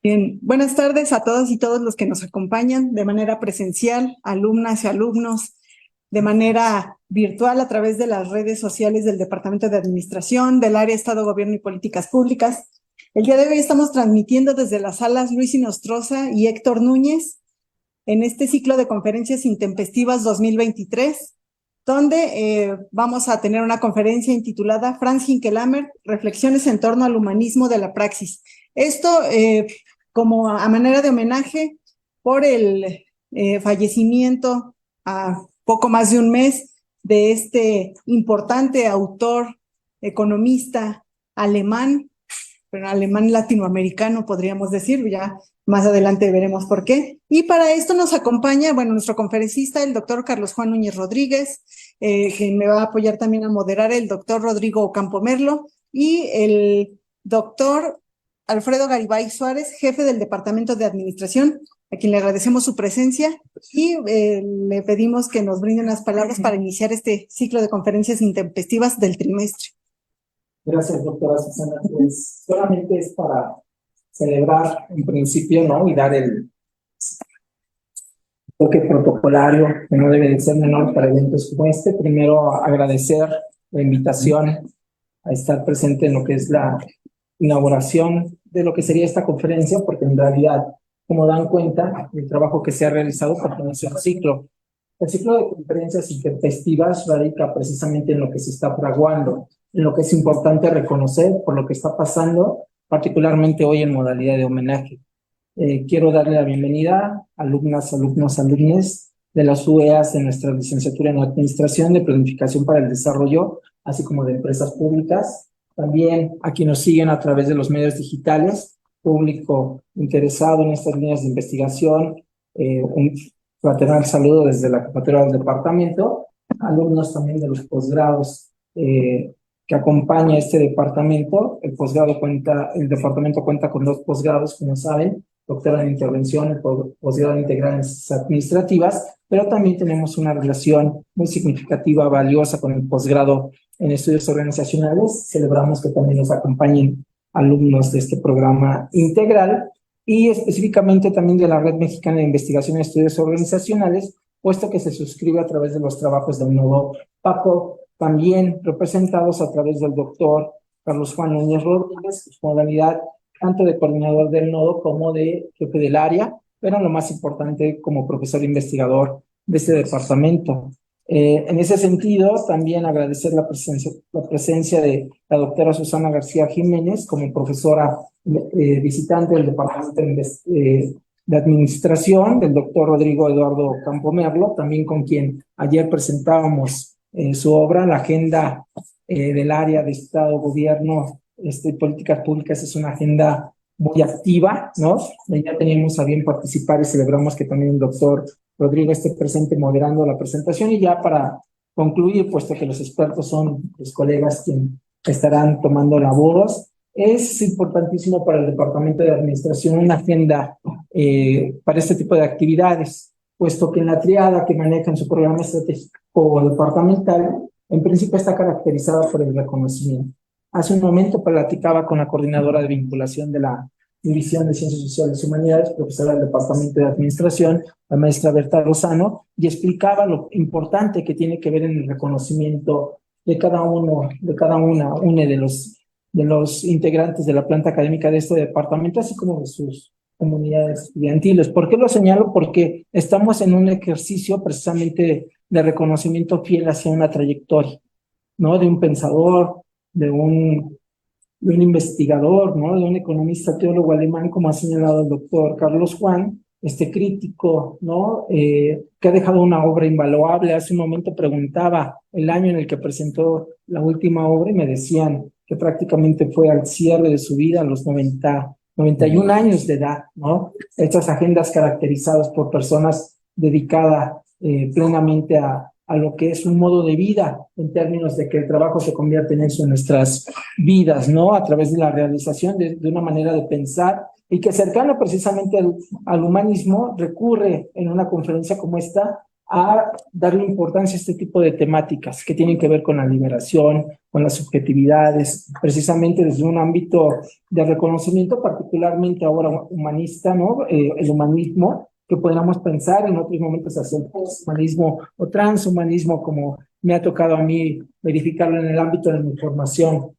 Bien, buenas tardes a todas y todos los que nos acompañan de manera presencial, alumnas y alumnos, de manera virtual a través de las redes sociales del Departamento de Administración, del área Estado, Gobierno y Políticas Públicas. El día de hoy estamos transmitiendo desde las salas Luis Inostroza y Héctor Núñez en este ciclo de conferencias intempestivas 2023, donde vamos a tener una conferencia intitulada Franz Hinkelamer, Reflexiones en torno al humanismo de la praxis. Esto como a manera de homenaje por el fallecimiento a poco más de un mes de este importante autor, economista alemán, pero alemán latinoamericano podríamos decir, ya más adelante veremos por qué. Y para esto nos acompaña, nuestro conferencista, el doctor Carlos Juan Núñez Rodríguez, quien me va a apoyar también a moderar, el doctor Rodrigo Ocampo Merlo, y el doctor Alfredo Garibay Suárez, jefe del Departamento de Administración, a quien le agradecemos su presencia y le pedimos que nos brinde unas palabras para iniciar este ciclo de conferencias intempestivas del trimestre. Gracias, doctora Susana. Pues solamente es para celebrar en principio, ¿no? Y dar el toque protocolario, que no debe de ser menor para eventos como este. Primero, agradecer la invitación a estar presente en lo que es la inauguración de lo que sería esta conferencia, porque en realidad, como dan cuenta, el trabajo que se ha realizado pertenece al ciclo. El ciclo de conferencias intempestivas radica precisamente en lo que se está fraguando, en lo que es importante reconocer por lo que está pasando, particularmente hoy en modalidad de homenaje. Quiero darle la bienvenida a alumnas, alumnos, alumnes de las UEAs de nuestra licenciatura en Administración de Planificación para el Desarrollo, así como de empresas públicas. También a quienes nos siguen a través de los medios digitales, público interesado en estas líneas de investigación, un fraternal saludo desde la jefatura del departamento, alumnos también de los posgrados que acompaña este departamento. El departamento cuenta con 2 posgrados, como saben, doctora en intervención, el posgrado integral en ciencias administrativas, pero también tenemos una relación muy significativa, valiosa con el posgrado en estudios organizacionales. Celebramos que también nos acompañen alumnos de este programa integral y específicamente también de la Red Mexicana de Investigación en Estudios Organizacionales, puesto que se suscribe a través de los trabajos del nodo PACO, también representados a través del doctor Carlos Juan Núñez Rodríguez, su modalidad tanto de coordinador del nodo como de jefe del área, pero lo más importante como profesor investigador de este departamento. En ese sentido, también agradecer la presencia de la doctora Susana García Jiménez como profesora visitante del Departamento de Administración, del doctor Rodrigo Eduardo Campo Merlo, también con quien ayer presentábamos su obra, la agenda del área de Estado, Gobierno, Políticas Públicas. Es una agenda muy activa, ¿no? Ya teníamos a bien participar y celebramos que también el doctor Rodrigo esté presente moderando la presentación. Y ya para concluir, puesto que los expertos son los colegas quienes estarán tomando la voz, es importantísimo para el Departamento de Administración una agenda para este tipo de actividades, puesto que en la triada que maneja en su programa estratégico departamental, en principio está caracterizada por el reconocimiento. Hace un momento platicaba con la coordinadora de vinculación de la División de Ciencias Sociales y Humanidades, profesora del Departamento de Administración, la maestra Berta Lozano, y explicaba lo importante que tiene que ver en el reconocimiento de cada una de los integrantes de la planta académica de este departamento, así como de sus comunidades estudiantiles. ¿Por qué lo señalo? Porque estamos en un ejercicio precisamente de reconocimiento fiel hacia una trayectoria, ¿no? De un pensador, de un investigador, ¿no? De un economista teólogo alemán, como ha señalado el doctor Carlos Juan, crítico, ¿no? Que ha dejado una obra invaluable. Hace un momento preguntaba el año en el que presentó la última obra y me decían que prácticamente fue al cierre de su vida, a los 91 años de edad, ¿no? Estas agendas caracterizadas por personas dedicadas plenamente a lo que es un modo de vida, en términos de que el trabajo se convierte en eso en nuestras vidas, ¿no? A través de la realización de una manera de pensar, y que cercano precisamente al humanismo recurre en una conferencia como esta a darle importancia a este tipo de temáticas que tienen que ver con la liberación, con las subjetividades, precisamente desde un ámbito de reconocimiento particularmente ahora humanista, ¿no? El humanismo, que podamos pensar en otros momentos hacia el posthumanismo o transhumanismo, como me ha tocado a mí verificarlo en el ámbito de mi formación,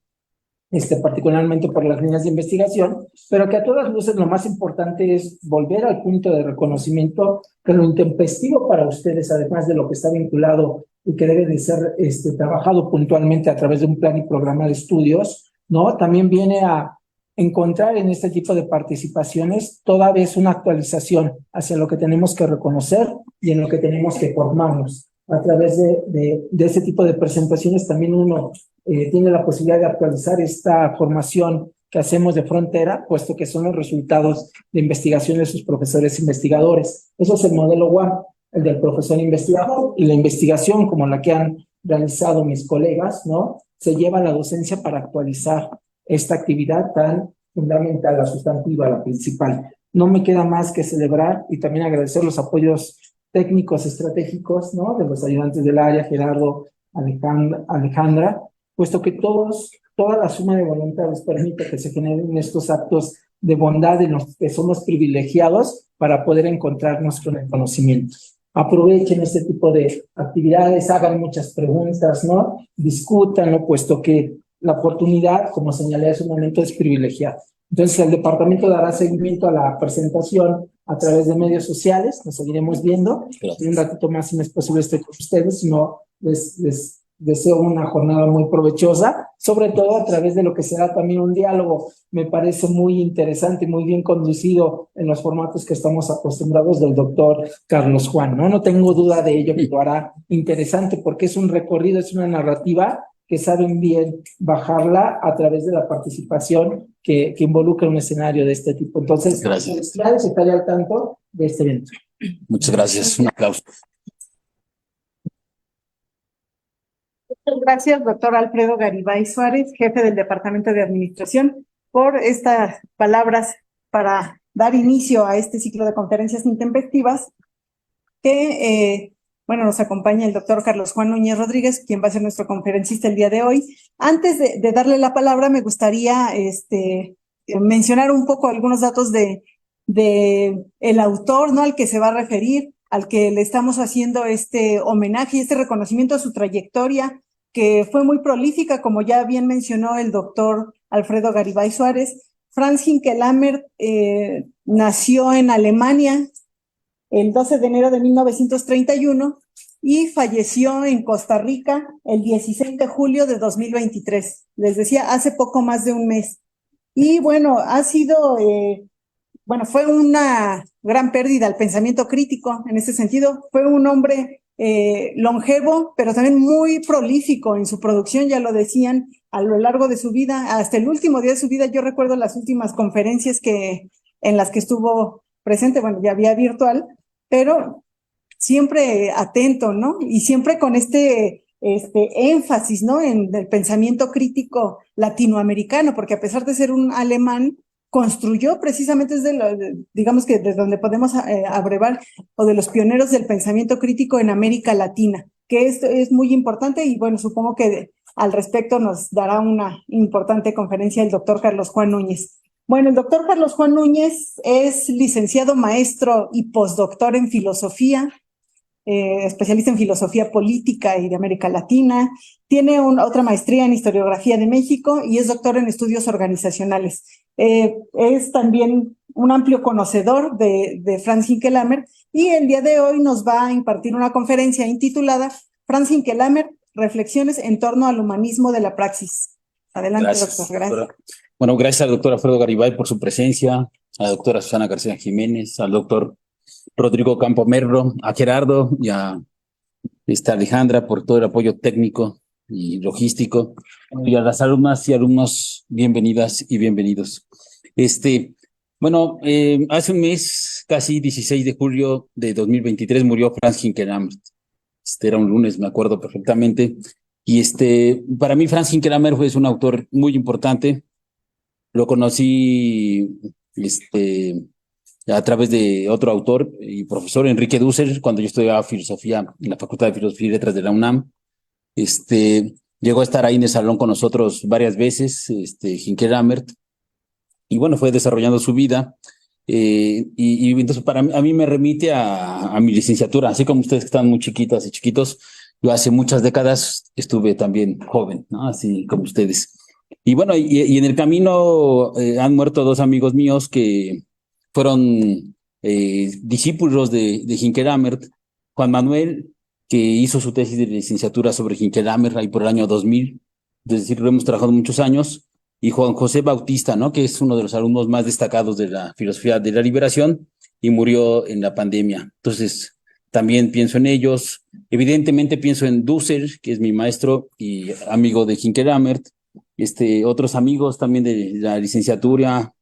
particularmente por las líneas de investigación, pero que a todas luces lo más importante es volver al punto de reconocimiento que lo intempestivo para ustedes, además de lo que está vinculado y que debe de ser trabajado puntualmente a través de un plan y programa de estudios, ¿no? También viene a encontrar en este tipo de participaciones toda vez una actualización hacia lo que tenemos que reconocer y en lo que tenemos que formarnos. A través de ese tipo de presentaciones también uno tiene la posibilidad de actualizar esta formación que hacemos de frontera, puesto que son los resultados de investigación de sus profesores investigadores. Eso es el modelo WAM, el del profesor investigador, y la investigación como la que han realizado mis colegas, ¿no? Se lleva a la docencia para actualizar esta actividad tan fundamental, la sustantiva, la principal. No me queda más que celebrar y también agradecer los apoyos técnicos estratégicos, ¿no? De los ayudantes del área, Gerardo, Alejandra, puesto que toda la suma de voluntades permite que se generen estos actos de bondad en los que somos privilegiados para poder encontrarnos con el conocimiento. Aprovechen este tipo de actividades, hagan muchas preguntas, ¿no? Discútanlo, puesto que la oportunidad, como señalé hace un momento, es privilegiada. Entonces, el departamento dará seguimiento a la presentación a través de medios sociales, nos seguiremos viendo. En un ratito más, si no es posible, estoy con ustedes, si no, les deseo una jornada muy provechosa, sobre todo a través de lo que será también un diálogo, me parece muy interesante y muy bien conducido en los formatos que estamos acostumbrados del doctor Carlos Juan, ¿no? No tengo duda de ello, que lo hará interesante porque es un recorrido, es una narrativa que saben bien bajarla a través de la participación que involucra un escenario de este tipo. Entonces, gracias. Estaré al tanto de este evento. Muchas gracias. Un aplauso. Muchas gracias, doctor Alfredo Garibay Suárez, jefe del Departamento de Administración, por estas palabras para dar inicio a este ciclo de conferencias intempestivas que, nos acompaña el doctor Carlos Juan Núñez Rodríguez, quien va a ser nuestro conferencista el día de hoy. Antes de darle la palabra, me gustaría mencionar un poco algunos datos de el autor, ¿no? Al que se va a referir, al que le estamos haciendo este homenaje y este reconocimiento a su trayectoria, que fue muy prolífica, como ya bien mencionó el doctor Alfredo Garibay Suárez. Franz Hinkelhammer nació en Alemania el 12 de enero de 1931 y falleció en Costa Rica el 16 de julio de 2023. Les decía, hace poco más de un mes. Y bueno, ha sido, fue una gran pérdida al pensamiento crítico en ese sentido. Fue un hombre longevo, pero también muy prolífico en su producción, ya lo decían, a lo largo de su vida, hasta el último día de su vida. Yo recuerdo las últimas conferencias en las que estuvo presente, ya vía virtual, pero siempre atento, ¿no? Y siempre con este énfasis, ¿no? En el pensamiento crítico latinoamericano, porque a pesar de ser un alemán, construyó precisamente digamos que desde donde podemos abrevar, o de los pioneros del pensamiento crítico en América Latina, que esto es muy importante y supongo que al respecto nos dará una importante conferencia el doctor Carlos Juan Núñez. El doctor Carlos Juan Núñez es licenciado, maestro y postdoctor en filosofía, especialista en filosofía política y de América Latina. Tiene otra maestría en historiografía de México y es doctor en estudios organizacionales. Es también un amplio conocedor de Franz Hinkelhammer y el día de hoy nos va a impartir una conferencia intitulada Franz Hinkelhammer, reflexiones en torno al humanismo de la praxis. Adelante, Gracias, doctor. Gracias. Doctora. Bueno, gracias al doctor Alfredo Garibay por su presencia, a la doctora Susana García Jiménez, al doctor Rodrigo Campomerro, a Gerardo y a Alejandra por todo el apoyo técnico y logístico, y a las alumnas y alumnos, bienvenidas y bienvenidos. Hace un mes, casi 16 de julio de 2023, murió Franz Hinkelhammer. Era un lunes, me acuerdo perfectamente. Y para mí Franz Hinkelhammer es un autor muy importante. Lo conocí a través de otro autor y profesor, Enrique Dussel, cuando yo estudiaba filosofía en la Facultad de Filosofía y Letras de la UNAM. Llegó a estar ahí en el salón con nosotros varias veces, Hinke Lammert, y bueno, fue desarrollando su vida. Y entonces a mí me remite a mi licenciatura, así como ustedes que están muy chiquitas y chiquitos, yo hace muchas décadas estuve también joven, ¿no? Así como ustedes. Y bueno, y en el camino han muerto dos amigos míos que fueron discípulos de Hinke Lammert. Juan Manuel, que hizo su tesis de licenciatura sobre Hinke Lammert ahí por el año 2000, es decir, lo hemos trabajado muchos años, y Juan José Bautista, ¿no? Que es uno de los alumnos más destacados de la filosofía de la liberación y murió en la pandemia. Entonces, también pienso en ellos. Evidentemente pienso en Dussel, que es mi maestro y amigo de Hinke Lammert. Otros amigos también de la licenciatura,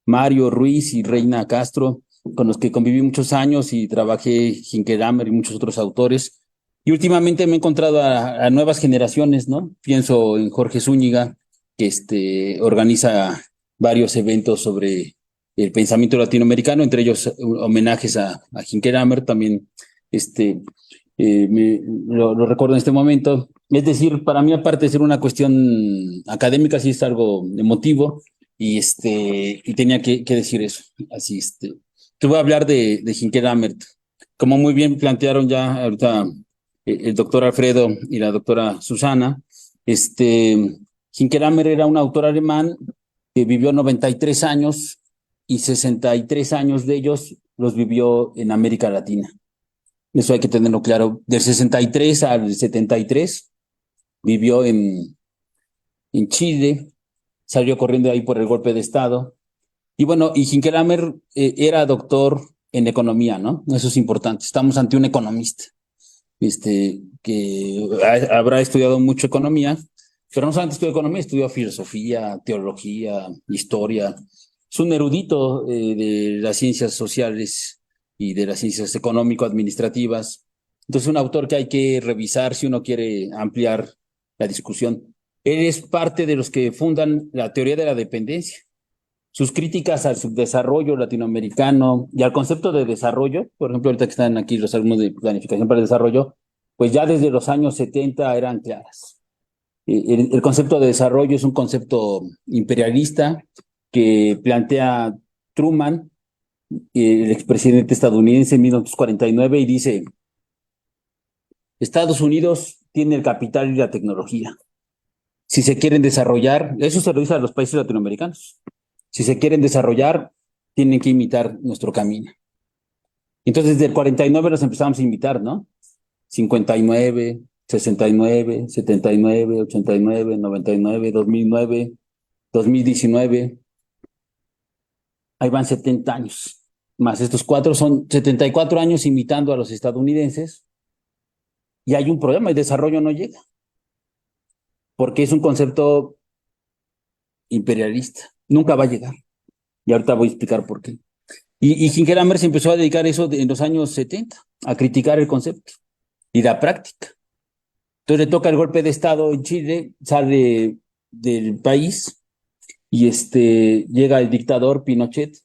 Mario Ruiz y Reina Castro, con los que conviví muchos años y trabajé Hinke Lammert y muchos otros autores. Y últimamente me he encontrado a nuevas generaciones, ¿no? Pienso en Jorge Zúñiga, que organiza varios eventos sobre el pensamiento latinoamericano, entre ellos homenajes a Hinke Lammert, también lo recuerdo en este momento. Es decir, para mí, aparte de ser una cuestión académica, sí es algo emotivo, y tenía que decir eso. Así, te voy a hablar de Hinke Lammert. Como muy bien plantearon ya ahorita el doctor Alfredo y la doctora Susana, Hinke Lammert era un autor alemán que vivió 93 años y 63 años de ellos los vivió en América Latina. Eso hay que tenerlo claro. Del 63 al 73 vivió en Chile, salió corriendo ahí por el golpe de Estado. Y bueno, y Hinke Lammert era doctor en economía, ¿no? Eso es importante. Estamos ante un economista, que habrá estudiado mucho economía, pero no solamente estudió economía, estudió filosofía, teología, historia. Es un erudito de las ciencias sociales y de las ciencias económico-administrativas. Entonces, un autor que hay que revisar si uno quiere ampliar la discusión. Él es parte de los que fundan la teoría de la dependencia. Sus críticas al subdesarrollo latinoamericano y al concepto de desarrollo, por ejemplo, ahorita que están aquí los alumnos de planificación para el desarrollo, pues ya desde los años 70 eran claras. El concepto de desarrollo es un concepto imperialista que plantea Truman, el expresidente estadounidense en 1949, y dice: Estados Unidos tiene el capital y la tecnología. Si se quieren desarrollar, eso se lo dice a los países latinoamericanos. Si se quieren desarrollar, tienen que imitar nuestro camino. Entonces, desde el 49 los empezamos a imitar, ¿no? 59, 69, 79, 89, 99, 2009, 2019. Ahí van 70 años. Más estos cuatro son 74 años imitando a los estadounidenses. Y hay un problema, el desarrollo no llega. Porque es un concepto imperialista. Nunca va a llegar. Y ahorita voy a explicar por qué. Y Hinke Lammert se empezó a dedicar eso en los años 70, a criticar el concepto y la práctica. Entonces le toca el golpe de Estado en Chile, sale del país y llega el dictador Pinochet.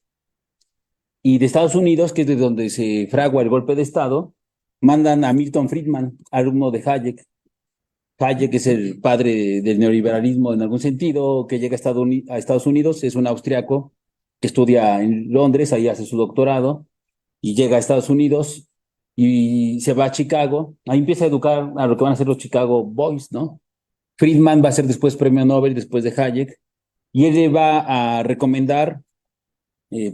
Y de Estados Unidos, que es de donde se fragua el golpe de Estado, mandan a Milton Friedman, alumno de Hayek. Hayek es el padre del neoliberalismo en algún sentido, que llega a Estados Unidos, es un austriaco que estudia en Londres, ahí hace su doctorado, y llega a Estados Unidos y se va a Chicago, ahí empieza a educar a lo que van a ser los Chicago Boys, ¿no? Friedman va a ser después premio Nobel, después de Hayek, y él le va a recomendar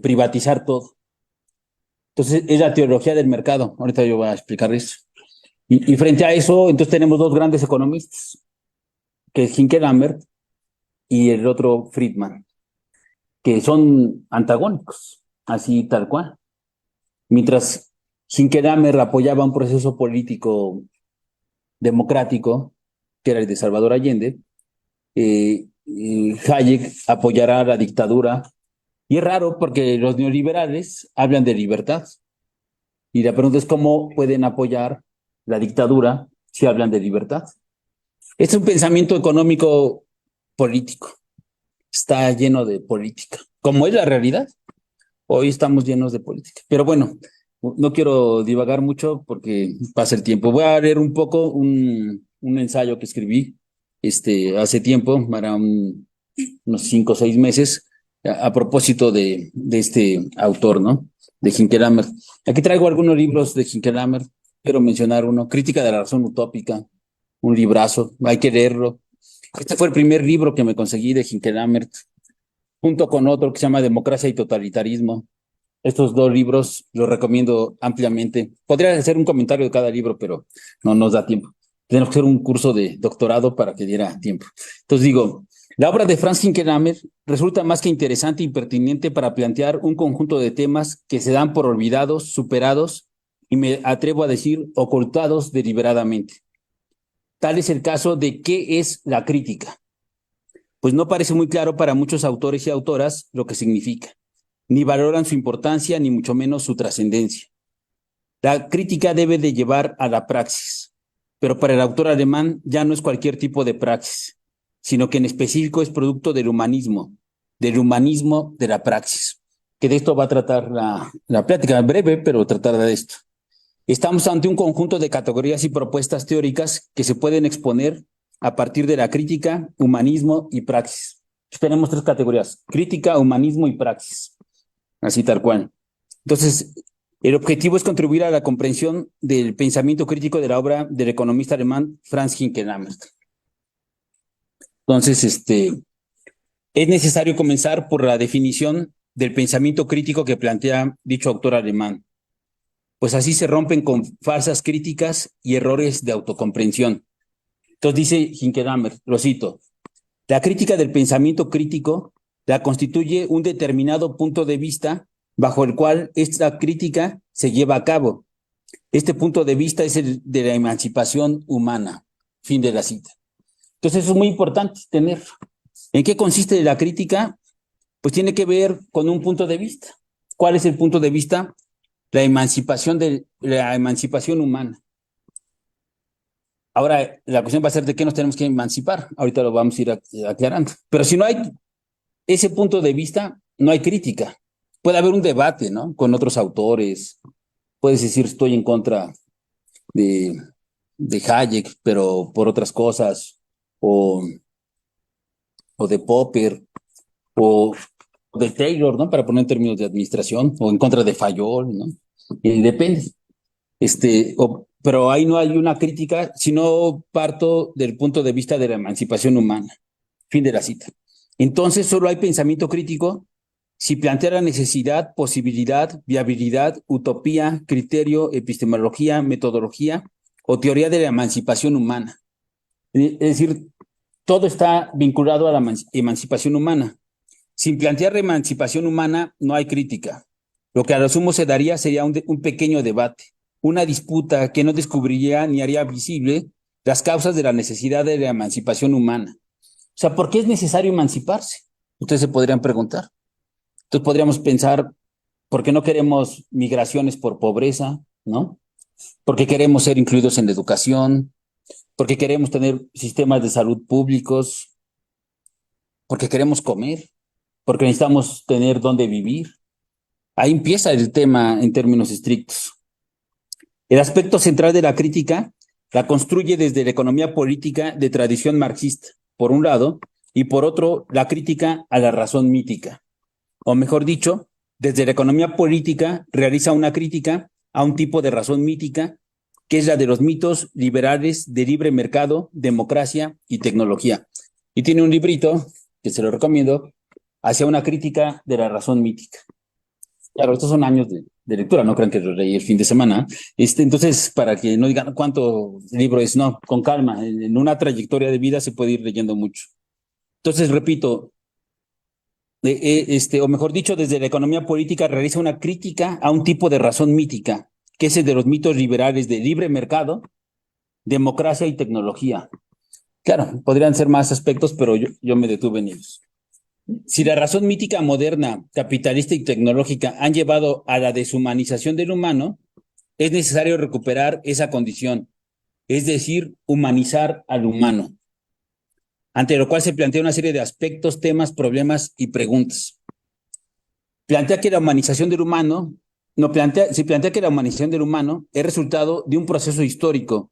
privatizar todo. Entonces, es la teología del mercado, ahorita yo voy a explicar eso. Y frente a eso, entonces tenemos dos grandes economistas, que es Hinke Lammert y el otro Friedman, que son antagónicos, así tal cual. Mientras Hinke Lammert apoyaba un proceso político democrático, que era el de Salvador Allende, Hayek apoyará la dictadura. Y es raro porque los neoliberales hablan de libertad. Y la pregunta es cómo pueden apoyar la dictadura si hablan de libertad. Es un pensamiento económico político. Está lleno de política, como es la realidad. Hoy estamos llenos de política. Pero bueno, no quiero divagar mucho porque pasa el tiempo. Voy a leer un poco un ensayo que escribí hace tiempo, para unos 5 o 6 meses, a propósito de este autor, ¿no? De Hinckelhammer. Aquí traigo algunos libros de Hinckelhammer. Quiero mencionar uno, Crítica de la razón utópica, un librazo, hay que leerlo. Este fue el primer libro que me conseguí de Hinckelhammer, junto con otro que se llama Democracia y Totalitarismo. Estos 2 libros los recomiendo ampliamente. Podría hacer un comentario de cada libro, pero no nos da tiempo. Tenemos que hacer un curso de doctorado para que diera tiempo. Entonces digo, la obra de Franz Hinckelhammer resulta más que interesante y pertinente para plantear un conjunto de temas que se dan por olvidados, superados y me atrevo a decir ocultados deliberadamente. Tal es el caso de qué es la crítica. Pues no parece muy claro para muchos autores y autoras lo que significa. Ni valoran su importancia, ni mucho menos su trascendencia. La crítica debe de llevar a la praxis, pero para el autor alemán ya no es cualquier tipo de praxis, sino que en específico es producto del humanismo de la praxis, que de esto va a tratar la plática breve, pero tratará de esto. Estamos ante un conjunto de categorías y propuestas teóricas que se pueden exponer a partir de la crítica, humanismo y praxis. Tenemos 3 categorías: crítica, humanismo y praxis. Así tal cual. Entonces, el objetivo es contribuir a la comprensión del pensamiento crítico de la obra del economista alemán Franz Hinckelhammer. Entonces, es necesario comenzar por la definición del pensamiento crítico que plantea dicho autor alemán, pues así se rompen con falsas críticas y errores de autocomprensión. Entonces dice Hinckelhammer, lo cito: la crítica del pensamiento crítico la constituye un determinado punto de vista bajo el cual esta crítica se lleva a cabo. Este punto de vista es el de la emancipación humana. Fin de la cita. Entonces eso es muy importante tener. ¿En qué consiste la crítica? Pues tiene que ver con un punto de vista. ¿Cuál es el punto de vista? La emancipación humana. Ahora, la cuestión va a ser de qué nos tenemos que emancipar. Ahorita lo vamos a ir aclarando. Pero si no hay ese punto de vista, no hay crítica. Puede haber un debate, ¿no? Con otros autores. Puedes decir, estoy en contra de Hayek, pero por otras cosas. O de Popper. O de Taylor, ¿no? Para poner en términos de administración. O en contra de Fayol, ¿no? Depende. Pero ahí no hay una crítica, sino parto del punto de vista de la emancipación humana. Fin de la cita. Entonces, solo hay pensamiento crítico si plantea la necesidad, posibilidad, viabilidad, utopía, criterio, epistemología, metodología o teoría de la emancipación humana. Es decir, todo está vinculado a la emancipación humana. Sin plantear la emancipación humana, no hay crítica. Lo que a lo sumo se daría sería un pequeño debate, una disputa que no descubriría ni haría visible las causas de la necesidad de la emancipación humana. O sea, ¿por qué es necesario emanciparse? Ustedes se podrían preguntar. Entonces podríamos pensar, ¿por qué no queremos migraciones por pobreza? ¿No? Porque queremos ser incluidos en la educación, porque queremos tener sistemas de salud públicos, porque queremos comer, porque necesitamos tener dónde vivir. Ahí empieza el tema en términos estrictos. El aspecto central de la crítica la construye desde la economía política de tradición marxista, por un lado, y por otro, la crítica a la razón mítica. O mejor dicho, desde la economía política realiza una crítica a un tipo de razón mítica, que es la de los mitos liberales de libre mercado, democracia y tecnología. Y tiene un librito, que se lo recomiendo, hacia una crítica de la razón mítica. Claro, estos son años de lectura, no crean que lo leí el fin de semana. Entonces, para que no digan cuánto libro es, no, con calma, en una trayectoria de vida se puede ir leyendo mucho. Entonces, repito, o mejor dicho, desde la economía política realiza una crítica a un tipo de razón mítica, que es el de los mitos liberales de libre mercado, democracia y tecnología. Claro, podrían ser más aspectos, pero yo me detuve en ellos. Si la razón mítica moderna, capitalista y tecnológica han llevado a la deshumanización del humano, es necesario recuperar esa condición, es decir, humanizar al humano, ante lo cual se plantea una serie de aspectos, temas, problemas y preguntas. plantea que la humanización del humano, se plantea que la humanización del humano es resultado de un proceso histórico,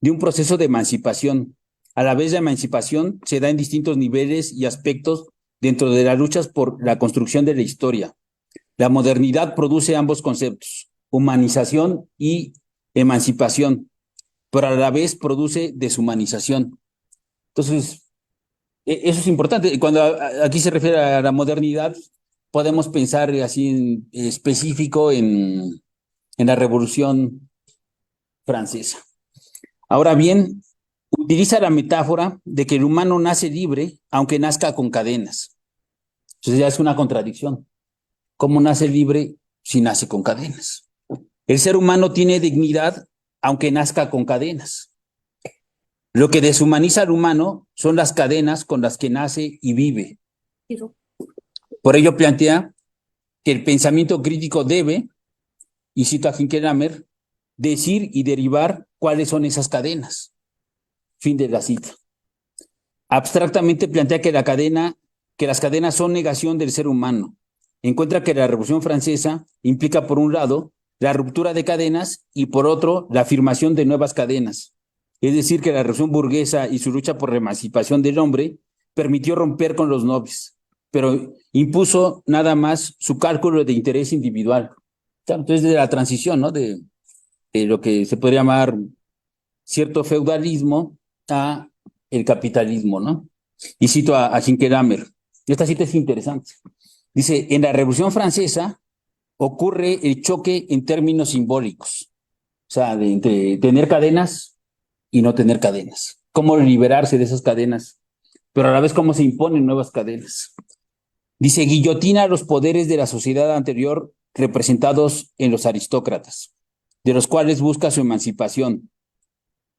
de un proceso de emancipación. A la vez, la emancipación se da en distintos niveles y aspectos dentro de las luchas por la construcción de la historia. La modernidad produce ambos conceptos, humanización y emancipación, pero a la vez produce deshumanización. Entonces, eso es importante. Cuando aquí se refiere a la modernidad, podemos pensar así en específico en la Revolución Francesa. Ahora bien, utiliza la metáfora de que el humano nace libre, aunque nazca con cadenas. Entonces ya es una contradicción. ¿Cómo nace libre si nace con cadenas? El ser humano tiene dignidad, aunque nazca con cadenas. Lo que deshumaniza al humano son las cadenas con las que nace y vive. Por ello plantea que el pensamiento crítico debe, y cito a Hinkelhammer, decir y derivar cuáles son esas cadenas. Fin de la cita. Abstractamente plantea que las cadenas son negación del ser humano. Encuentra que la Revolución Francesa implica, por un lado, la ruptura de cadenas y, por otro, la afirmación de nuevas cadenas. Es decir, que la revolución burguesa y su lucha por la emancipación del hombre permitió romper con los nobles, pero impuso nada más su cálculo de interés individual. Entonces, de la transición, ¿no? De lo que se podría llamar cierto feudalismo a el capitalismo, ¿no? Y cito a Hinkelhammer. Esta cita es interesante. Dice, en la Revolución Francesa ocurre el choque en términos simbólicos, o sea, entre tener cadenas y no tener cadenas. Cómo liberarse de esas cadenas, pero a la vez cómo se imponen nuevas cadenas. Dice, guillotina los poderes de la sociedad anterior representados en los aristócratas, de los cuales busca su emancipación,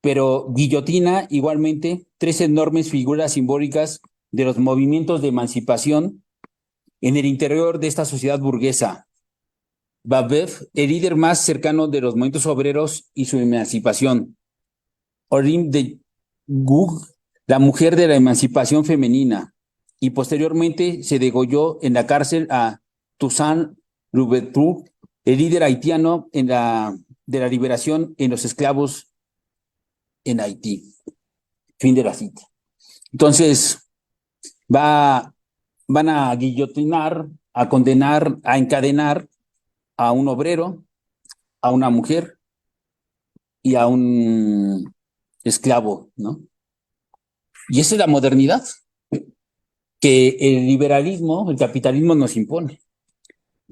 pero guillotina igualmente tres enormes figuras simbólicas de los movimientos de emancipación en el interior de esta sociedad burguesa. Babeuf, el líder más cercano de los movimientos obreros y su emancipación. Olympe de Gouges, la mujer de la emancipación femenina, y posteriormente se degolló en la cárcel a Toussaint Louverture, el líder haitiano de la liberación en los esclavos en Haití. Fin de la cita. Entonces, van a guillotinar, a condenar, a encadenar a un obrero, a una mujer y a un esclavo, ¿no? Y esa es la modernidad que el liberalismo, el capitalismo nos impone.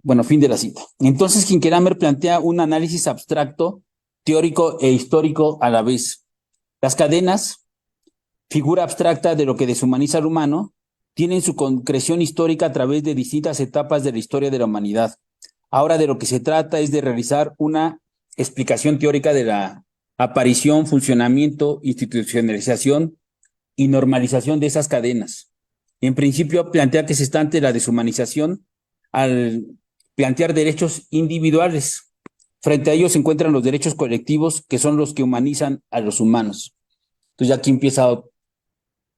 Bueno, fin de la cita. Entonces, Hinkelhammer plantea un análisis abstracto, teórico e histórico a la vez. Las cadenas, figura abstracta de lo que deshumaniza al humano, tienen su concreción histórica a través de distintas etapas de la historia de la humanidad. Ahora de lo que se trata es de realizar una explicación teórica de la aparición, funcionamiento, institucionalización y normalización de esas cadenas. En principio, plantea que se está ante la deshumanización al plantear derechos individuales. Frente a ellos se encuentran los derechos colectivos, que son los que humanizan a los humanos. Entonces, ya aquí empieza.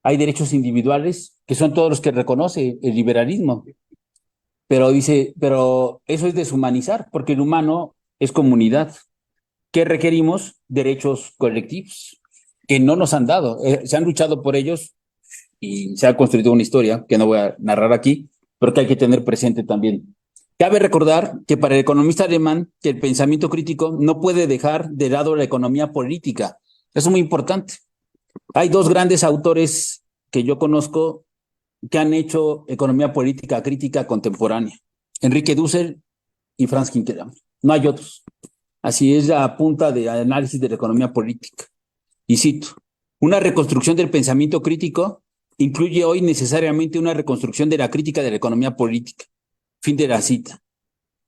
Hay derechos individuales, que son todos los que reconoce el liberalismo. Pero dice, pero eso es deshumanizar, porque el humano es comunidad. ¿Qué requerimos? Derechos colectivos, que no nos han dado. Se han luchado por ellos y se ha construido una historia que no voy a narrar aquí, pero que hay que tener presente también. Cabe recordar que para el economista alemán, que el pensamiento crítico no puede dejar de lado la economía política. Eso es muy importante. Hay dos grandes autores que yo conozco que han hecho economía política crítica contemporánea, Enrique Dussel y Franz Hinkelhammer. No hay otros. Así es la punta de análisis de la economía política. Y cito, una reconstrucción del pensamiento crítico incluye hoy necesariamente una reconstrucción de la crítica de la economía política. Fin de la cita.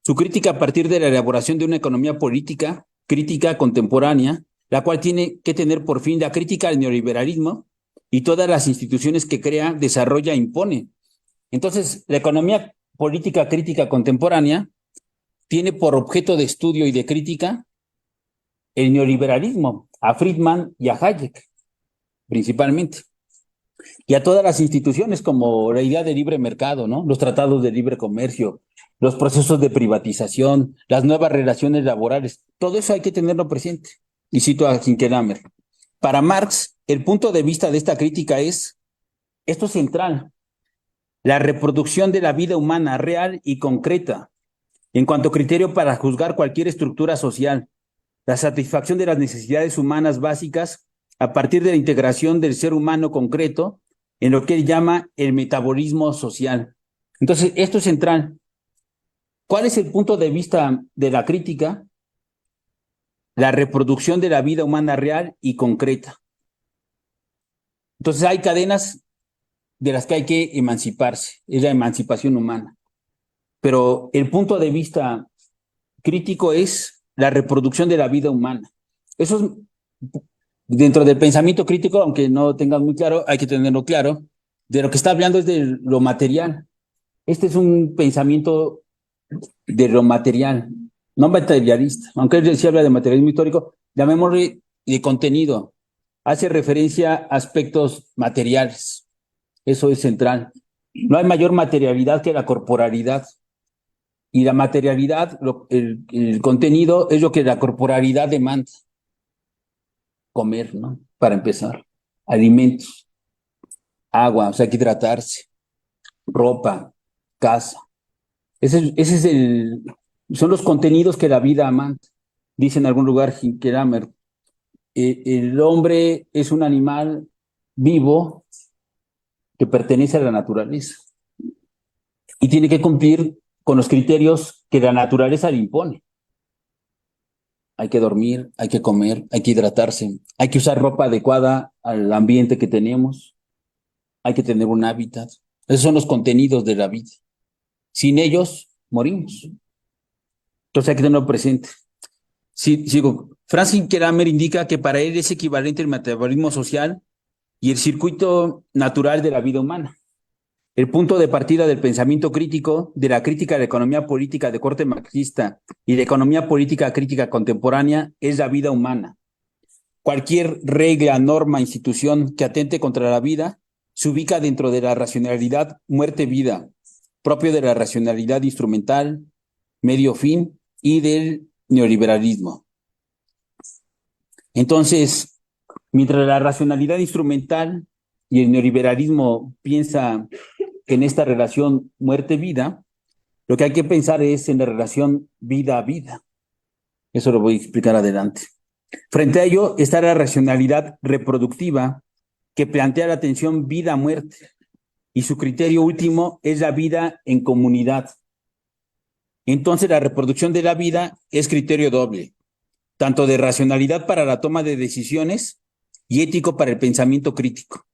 Su crítica a partir de la elaboración de una economía política crítica contemporánea, la cual tiene que tener por fin la crítica al neoliberalismo y todas las instituciones que crea, desarrolla e impone. Entonces, la economía política crítica contemporánea tiene por objeto de estudio y de crítica el neoliberalismo, a Friedman y a Hayek, principalmente. Y a todas las instituciones como la idea de libre mercado, ¿no? Los tratados de libre comercio, los procesos de privatización, las nuevas relaciones laborales, todo eso hay que tenerlo presente. Y cito a Hinkelhammer. Para Marx, el punto de vista de esta crítica es esto central: la reproducción de la vida humana real y concreta, en cuanto criterio para juzgar cualquier estructura social, la satisfacción de las necesidades humanas básicas a partir de la integración del ser humano concreto en lo que él llama el metabolismo social. Entonces, esto es central. ¿Cuál es el punto de vista de la crítica? La reproducción de la vida humana real y concreta. Entonces, hay cadenas de las que hay que emanciparse, es la emancipación humana. Pero el punto de vista crítico es la reproducción de la vida humana. Eso es dentro del pensamiento crítico, aunque no tengan muy claro, hay que tenerlo claro. De lo que está hablando es de lo material. Este es un pensamiento de lo material, no materialista. Aunque él sí habla de materialismo histórico, llamémosle de contenido. Hace referencia a aspectos materiales. Eso es central. No hay mayor materialidad que la corporalidad. Y la materialidad, el contenido, es lo que la corporalidad demanda. Comer, ¿no? Para empezar. Alimentos, agua, o sea, hay que hidratarse, ropa, casa. Ese es son los contenidos que la vida amante. Dice en algún lugar Hinkelhammer, el hombre es un animal vivo que pertenece a la naturaleza y tiene que cumplir con los criterios que la naturaleza le impone. Hay que dormir, hay que comer, hay que hidratarse, hay que usar ropa adecuada al ambiente que tenemos, hay que tener un hábitat. Esos son los contenidos de la vida. Sin ellos, morimos. Entonces hay que tenerlo presente. Sí, sigo. Francis Kramer indica que para él es equivalente el metabolismo social y el circuito natural de la vida humana. El punto de partida del pensamiento crítico, de la crítica de la economía política de corte marxista y de economía política crítica contemporánea, es la vida humana. Cualquier regla, norma, institución que atente contra la vida se ubica dentro de la racionalidad muerte-vida, propio de la racionalidad instrumental, medio-fin y del neoliberalismo. Entonces, mientras la racionalidad instrumental y el neoliberalismo piensa en esta relación muerte-vida, lo que hay que pensar es en la relación vida-vida. Eso lo voy a explicar adelante. Frente a ello está la racionalidad reproductiva que plantea la tensión vida-muerte y su criterio último es la vida en comunidad. Entonces la reproducción de la vida es criterio doble, tanto de racionalidad para la toma de decisiones y ético para el pensamiento crítico.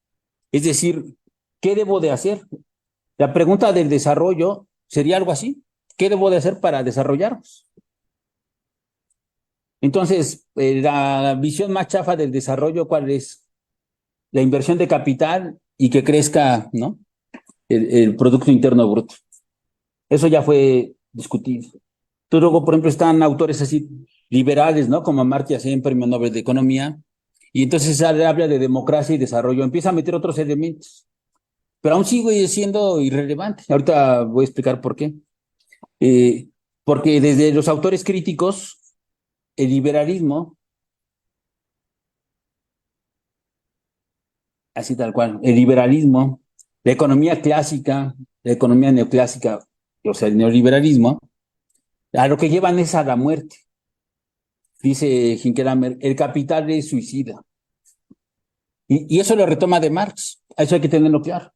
Es decir, ¿qué debo de hacer? La pregunta del desarrollo sería algo así. ¿Qué debo de hacer para desarrollarnos? Entonces, la visión más chafa del desarrollo, ¿cuál es? La inversión de capital y que crezca, ¿no? El Producto Interno Bruto. Eso ya fue discutido. Entonces, luego, por ejemplo, están autores así liberales, ¿no? Como Amartya Sen, Premio Nobel de Economía, y entonces habla de democracia y desarrollo, empieza a meter otros elementos, pero aún sigue siendo irrelevante. Ahorita voy a explicar por qué. Porque desde los autores críticos, el liberalismo, así tal cual, el liberalismo, la economía clásica, la economía neoclásica, o sea, el neoliberalismo, a lo que llevan es a la muerte. Dice Hinkelhammer, el capital es suicida. Y eso lo retoma de Marx, eso hay que tenerlo claro.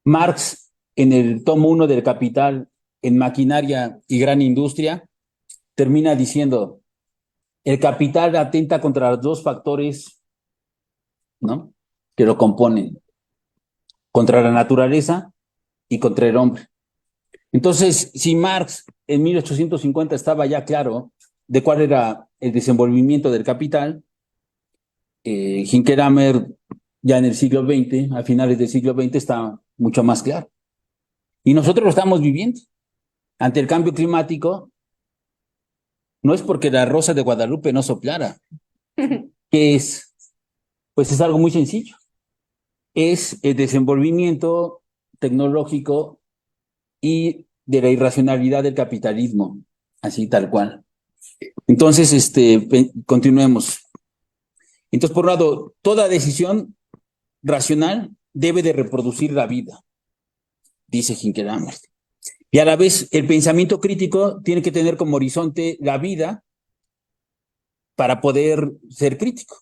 Marx, en el tomo 1 del Capital, en Maquinaria y Gran Industria, termina diciendo, el capital atenta contra los dos factores, ¿no?, que lo componen, contra la naturaleza y contra el hombre. Entonces, si Marx en 1850 estaba ya claro de cuál era el desenvolvimiento del capital, Hinkelhammer ya en el siglo XX, a finales del siglo XX, está mucho más claro. Y nosotros lo estamos viviendo. Ante el cambio climático, no es porque la rosa de Guadalupe no soplara. ¿Qué es? Pues es algo muy sencillo. Es el desenvolvimiento tecnológico y de la irracionalidad del capitalismo, así tal cual. Entonces, continuemos. Entonces, por un lado, toda decisión racional debe de reproducir la vida, dice Hinkelhammer. Y a la vez, el pensamiento crítico tiene que tener como horizonte la vida para poder ser crítico.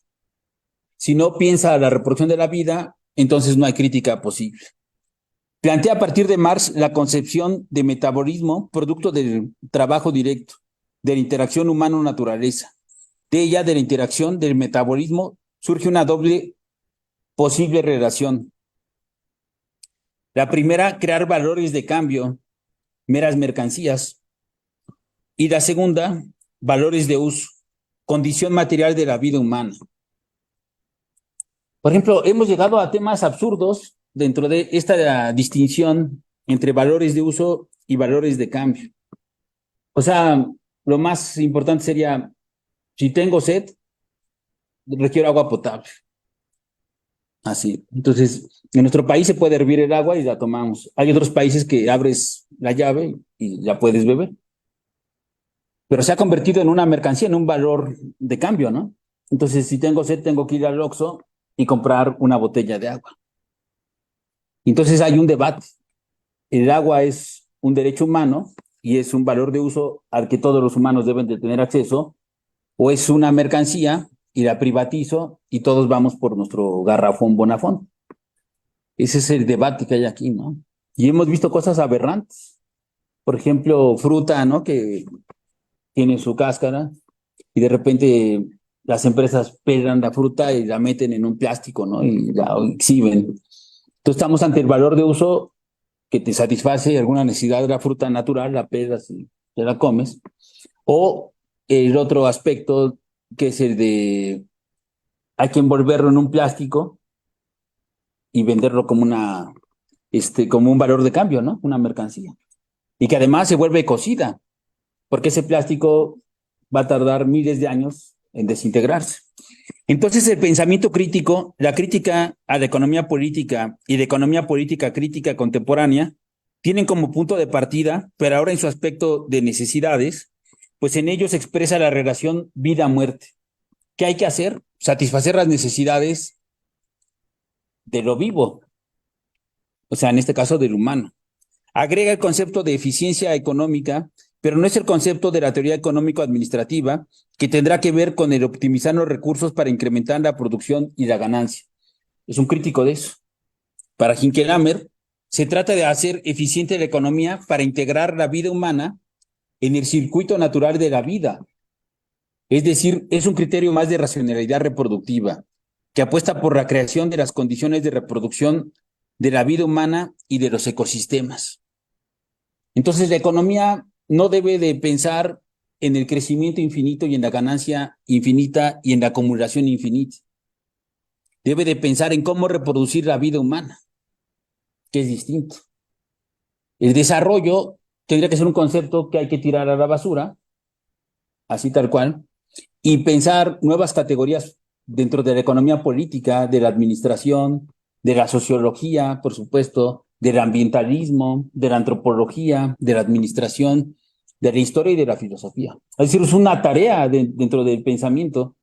Si no piensa la reproducción de la vida, entonces no hay crítica posible. Plantea a partir de Marx la concepción de metabolismo, producto del trabajo directo, de la interacción humano-naturaleza. De ella, de la interacción del metabolismo, surge una doble posible relación. La primera, crear valores de cambio, meras mercancías. Y la segunda, valores de uso, condición material de la vida humana. Por ejemplo, hemos llegado a temas absurdos dentro de esta distinción entre valores de uso y valores de cambio. O sea, lo más importante sería, si tengo sed, requiero agua potable. Así. Entonces, en nuestro país se puede hervir el agua y la tomamos. Hay otros países que abres la llave y la puedes beber. Pero se ha convertido en una mercancía, en un valor de cambio, ¿no? Entonces, si tengo sed, tengo que ir al Oxxo y comprar una botella de agua. Entonces hay un debate. El agua es un derecho humano y es un valor de uso al que todos los humanos deben de tener acceso, o es una mercancía y la privatizo y todos vamos por nuestro garrafón Bonafón. Ese es el debate que hay aquí, ¿no? Y hemos visto cosas aberrantes. Por ejemplo, fruta, ¿no? Que tiene su cáscara y de repente las empresas pelan la fruta y la meten en un plástico, ¿no? Y la exhiben. Entonces estamos ante el valor de uso que te satisface alguna necesidad de la fruta natural, la pelas y te la comes. O el otro aspecto, que es el de hay que envolverlo en un plástico y venderlo como como un valor de cambio, ¿no? Una mercancía. Y que además se vuelve cocida, porque ese plástico va a tardar miles de años en desintegrarse. Entonces, el pensamiento crítico, la crítica a la economía política y la economía política crítica contemporánea, tienen como punto de partida, pero ahora en su aspecto de necesidades, pues en ellos se expresa la relación vida-muerte. ¿Qué hay que hacer? Satisfacer las necesidades de lo vivo, o sea, en este caso del humano. Agrega el concepto de eficiencia económica, pero no es el concepto de la teoría económico-administrativa, que tendrá que ver con el optimizar los recursos para incrementar la producción y la ganancia. Es un crítico de eso. Para Hinkelhammer, se trata de hacer eficiente la economía para integrar la vida humana en el circuito natural de la vida. Es decir, es un criterio más de racionalidad reproductiva, que apuesta por la creación de las condiciones de reproducción de la vida humana y de los ecosistemas. Entonces, la economía no debe de pensar en el crecimiento infinito y en la ganancia infinita y en la acumulación infinita. Debe de pensar en cómo reproducir la vida humana, que es distinto. El desarrollo tendría que ser un concepto que hay que tirar a la basura, así tal cual, y pensar nuevas categorías dentro de la economía política, de la administración, de la sociología, por supuesto, del ambientalismo, de la antropología, de la administración, de la historia y de la filosofía. Es decir, es una tarea dentro del pensamiento,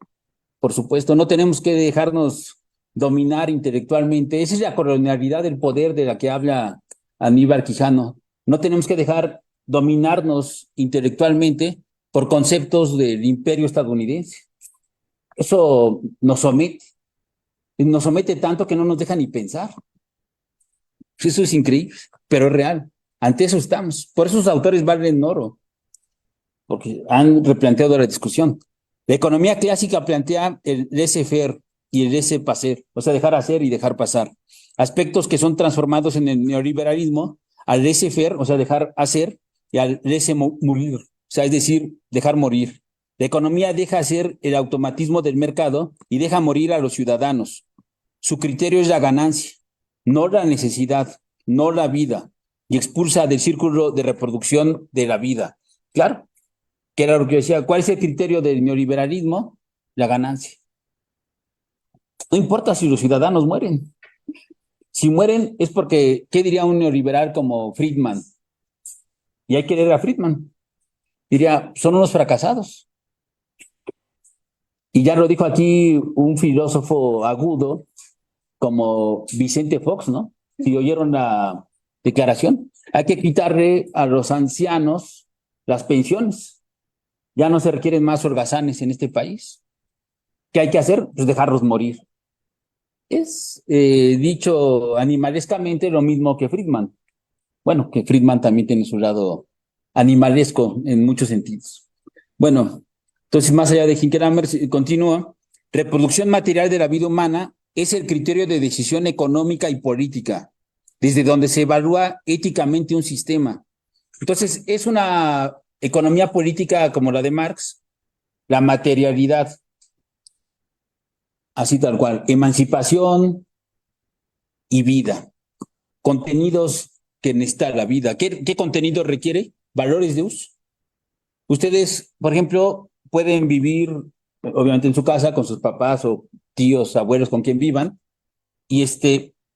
por supuesto. No tenemos que dejarnos dominar intelectualmente. Esa es la colonialidad del poder de la que habla Aníbal Quijano. No tenemos que dejar dominarnos intelectualmente por conceptos del imperio estadounidense. Eso nos somete tanto que no nos deja ni pensar. Eso es increíble, pero es real. Ante eso estamos. Por eso sus autores valen oro, porque han replanteado la discusión. La economía clásica plantea el laissez-faire y el laissez-passer, o sea, dejar hacer y dejar pasar. Aspectos que son transformados en el neoliberalismo al laissez-faire, o sea, dejar hacer, y al laissez-mourir, o sea, es decir, dejar morir. La economía deja hacer el automatismo del mercado y deja morir a los ciudadanos. Su criterio es la ganancia, no la necesidad, no la vida, y expulsa del círculo de reproducción de la vida. Claro, que era lo que yo decía. ¿Cuál es el criterio del neoliberalismo? La ganancia. No importa si los ciudadanos mueren. Si mueren es porque, ¿qué diría un neoliberal como Friedman? Y hay que leer a Friedman. Diría, son unos fracasados. Y ya lo dijo aquí un filósofo agudo como Vicente Fox, ¿no? Si oyeron la declaración, hay que quitarle a los ancianos las pensiones. Ya no se requieren más holgazanes en este país. ¿Qué hay que hacer? Pues dejarlos morir. Es dicho animalescamente lo mismo que Friedman. Bueno, que Friedman también tiene su lado animalesco en muchos sentidos. Bueno, entonces más allá de Hinkelhammer, continúa, reproducción material de la vida humana es el criterio de decisión económica y política, desde donde se evalúa éticamente un sistema. Entonces, es una economía política como la de Marx, la materialidad, así tal cual, emancipación y vida, contenidos que necesita la vida. ¿Qué contenido requiere? Valores de uso. Ustedes, por ejemplo, pueden vivir, obviamente, en su casa con sus papás o tíos, abuelos, con quien vivan, y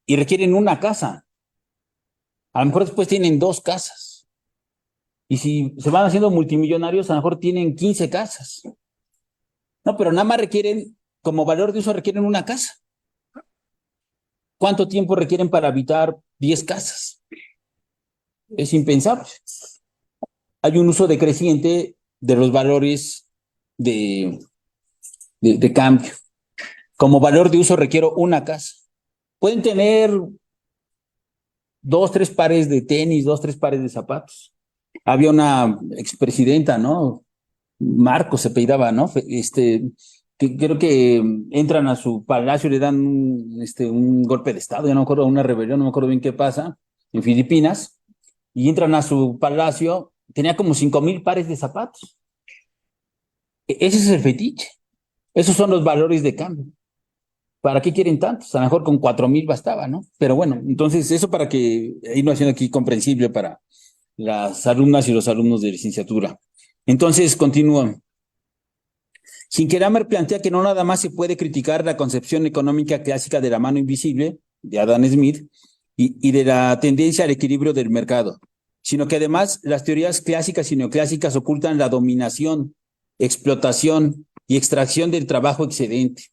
requieren una casa. A lo mejor después tienen 2 casas. Y si se van haciendo multimillonarios, a lo mejor tienen 15 casas. No, pero nada más requieren, como valor de uso, requieren una casa. ¿Cuánto tiempo requieren para habitar 10 casas? Es impensable. Hay un uso decreciente de los valores de cambio. Como valor de uso requiero una casa. Pueden tener 2, 3 pares de tenis, 2, 3 pares de zapatos. Había una expresidenta, ¿no? Marcos se apellidaba, ¿no? Que creo que entran a su palacio y le dan un golpe de estado, ya no me acuerdo, una rebelión, no me acuerdo bien qué pasa, en Filipinas, y entran a su palacio, tenía como 5,000 pares de zapatos. Ese es el fetiche. Esos son los valores de cambio. ¿Para qué quieren tantos? A lo mejor con 4,000 bastaba, ¿no? Pero bueno, entonces eso para que irlo haciendo aquí comprensible para las alumnas y los alumnos de licenciatura. Entonces, continúan. Hinkelhammer plantea que no nada más se puede criticar la concepción económica clásica de la mano invisible, de Adam Smith, y de la tendencia al equilibrio del mercado, sino que además las teorías clásicas y neoclásicas ocultan la dominación, explotación y extracción del trabajo excedente.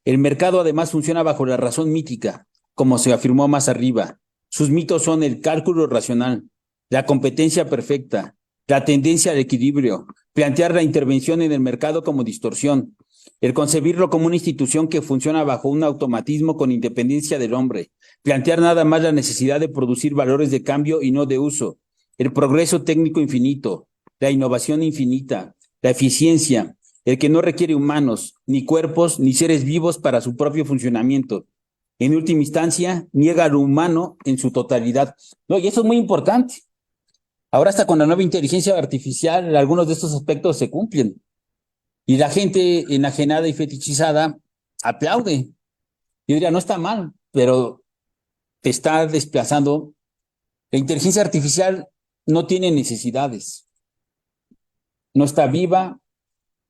El mercado además funciona bajo la razón mítica, como se afirmó más arriba. Sus mitos son el cálculo racional, la competencia perfecta, la tendencia al equilibrio, plantear la intervención en el mercado como distorsión, el concebirlo como una institución que funciona bajo un automatismo con independencia del hombre, plantear nada más la necesidad de producir valores de cambio y no de uso, el progreso técnico infinito, la innovación infinita, la eficiencia, el que no requiere humanos, ni cuerpos, ni seres vivos para su propio funcionamiento. En última instancia, niega lo humano en su totalidad. No, y eso es muy importante. Ahora hasta con la nueva inteligencia artificial, algunos de estos aspectos se cumplen. Y la gente enajenada y fetichizada aplaude. Yo diría, no está mal, pero te está desplazando. La inteligencia artificial no tiene necesidades. No está viva,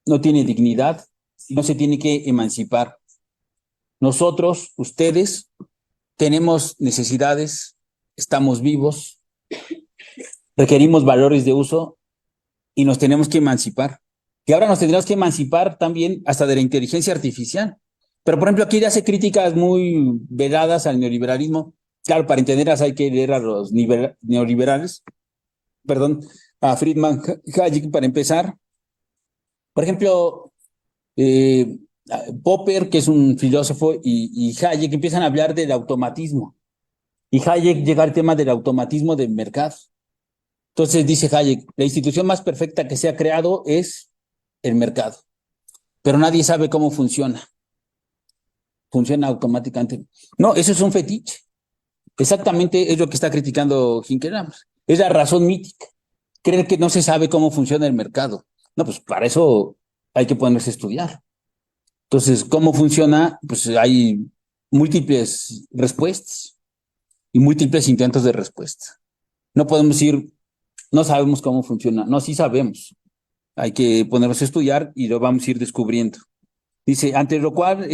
no tiene dignidad, no se tiene que emancipar. Nosotros, ustedes, tenemos necesidades, estamos vivos, requerimos valores de uso y nos tenemos que emancipar. Y ahora nos tendremos que emancipar también hasta de la inteligencia artificial. Pero, por ejemplo, aquí le hace críticas muy veladas al neoliberalismo. Claro, para entenderlas hay que leer a los neoliberales, a Friedman, Hayek, para empezar. Por ejemplo, Popper, que es un filósofo, y Hayek empiezan a hablar del automatismo. Y Hayek llega al tema del automatismo del mercado. Entonces dice Hayek, la institución más perfecta que se ha creado es el mercado, pero nadie sabe cómo funciona. Funciona automáticamente. No, eso es un fetiche. Exactamente es lo que está criticando Hinkelhammer. Es la razón mítica. Creer que no se sabe cómo funciona el mercado. No, pues para eso hay que ponerse a estudiar. Entonces, ¿cómo funciona? Pues hay múltiples respuestas y múltiples intentos de respuesta. No podemos decir, no sabemos cómo funciona. No, sí sabemos. Hay que ponernos a estudiar y lo vamos a ir descubriendo. Dice, ante lo cual,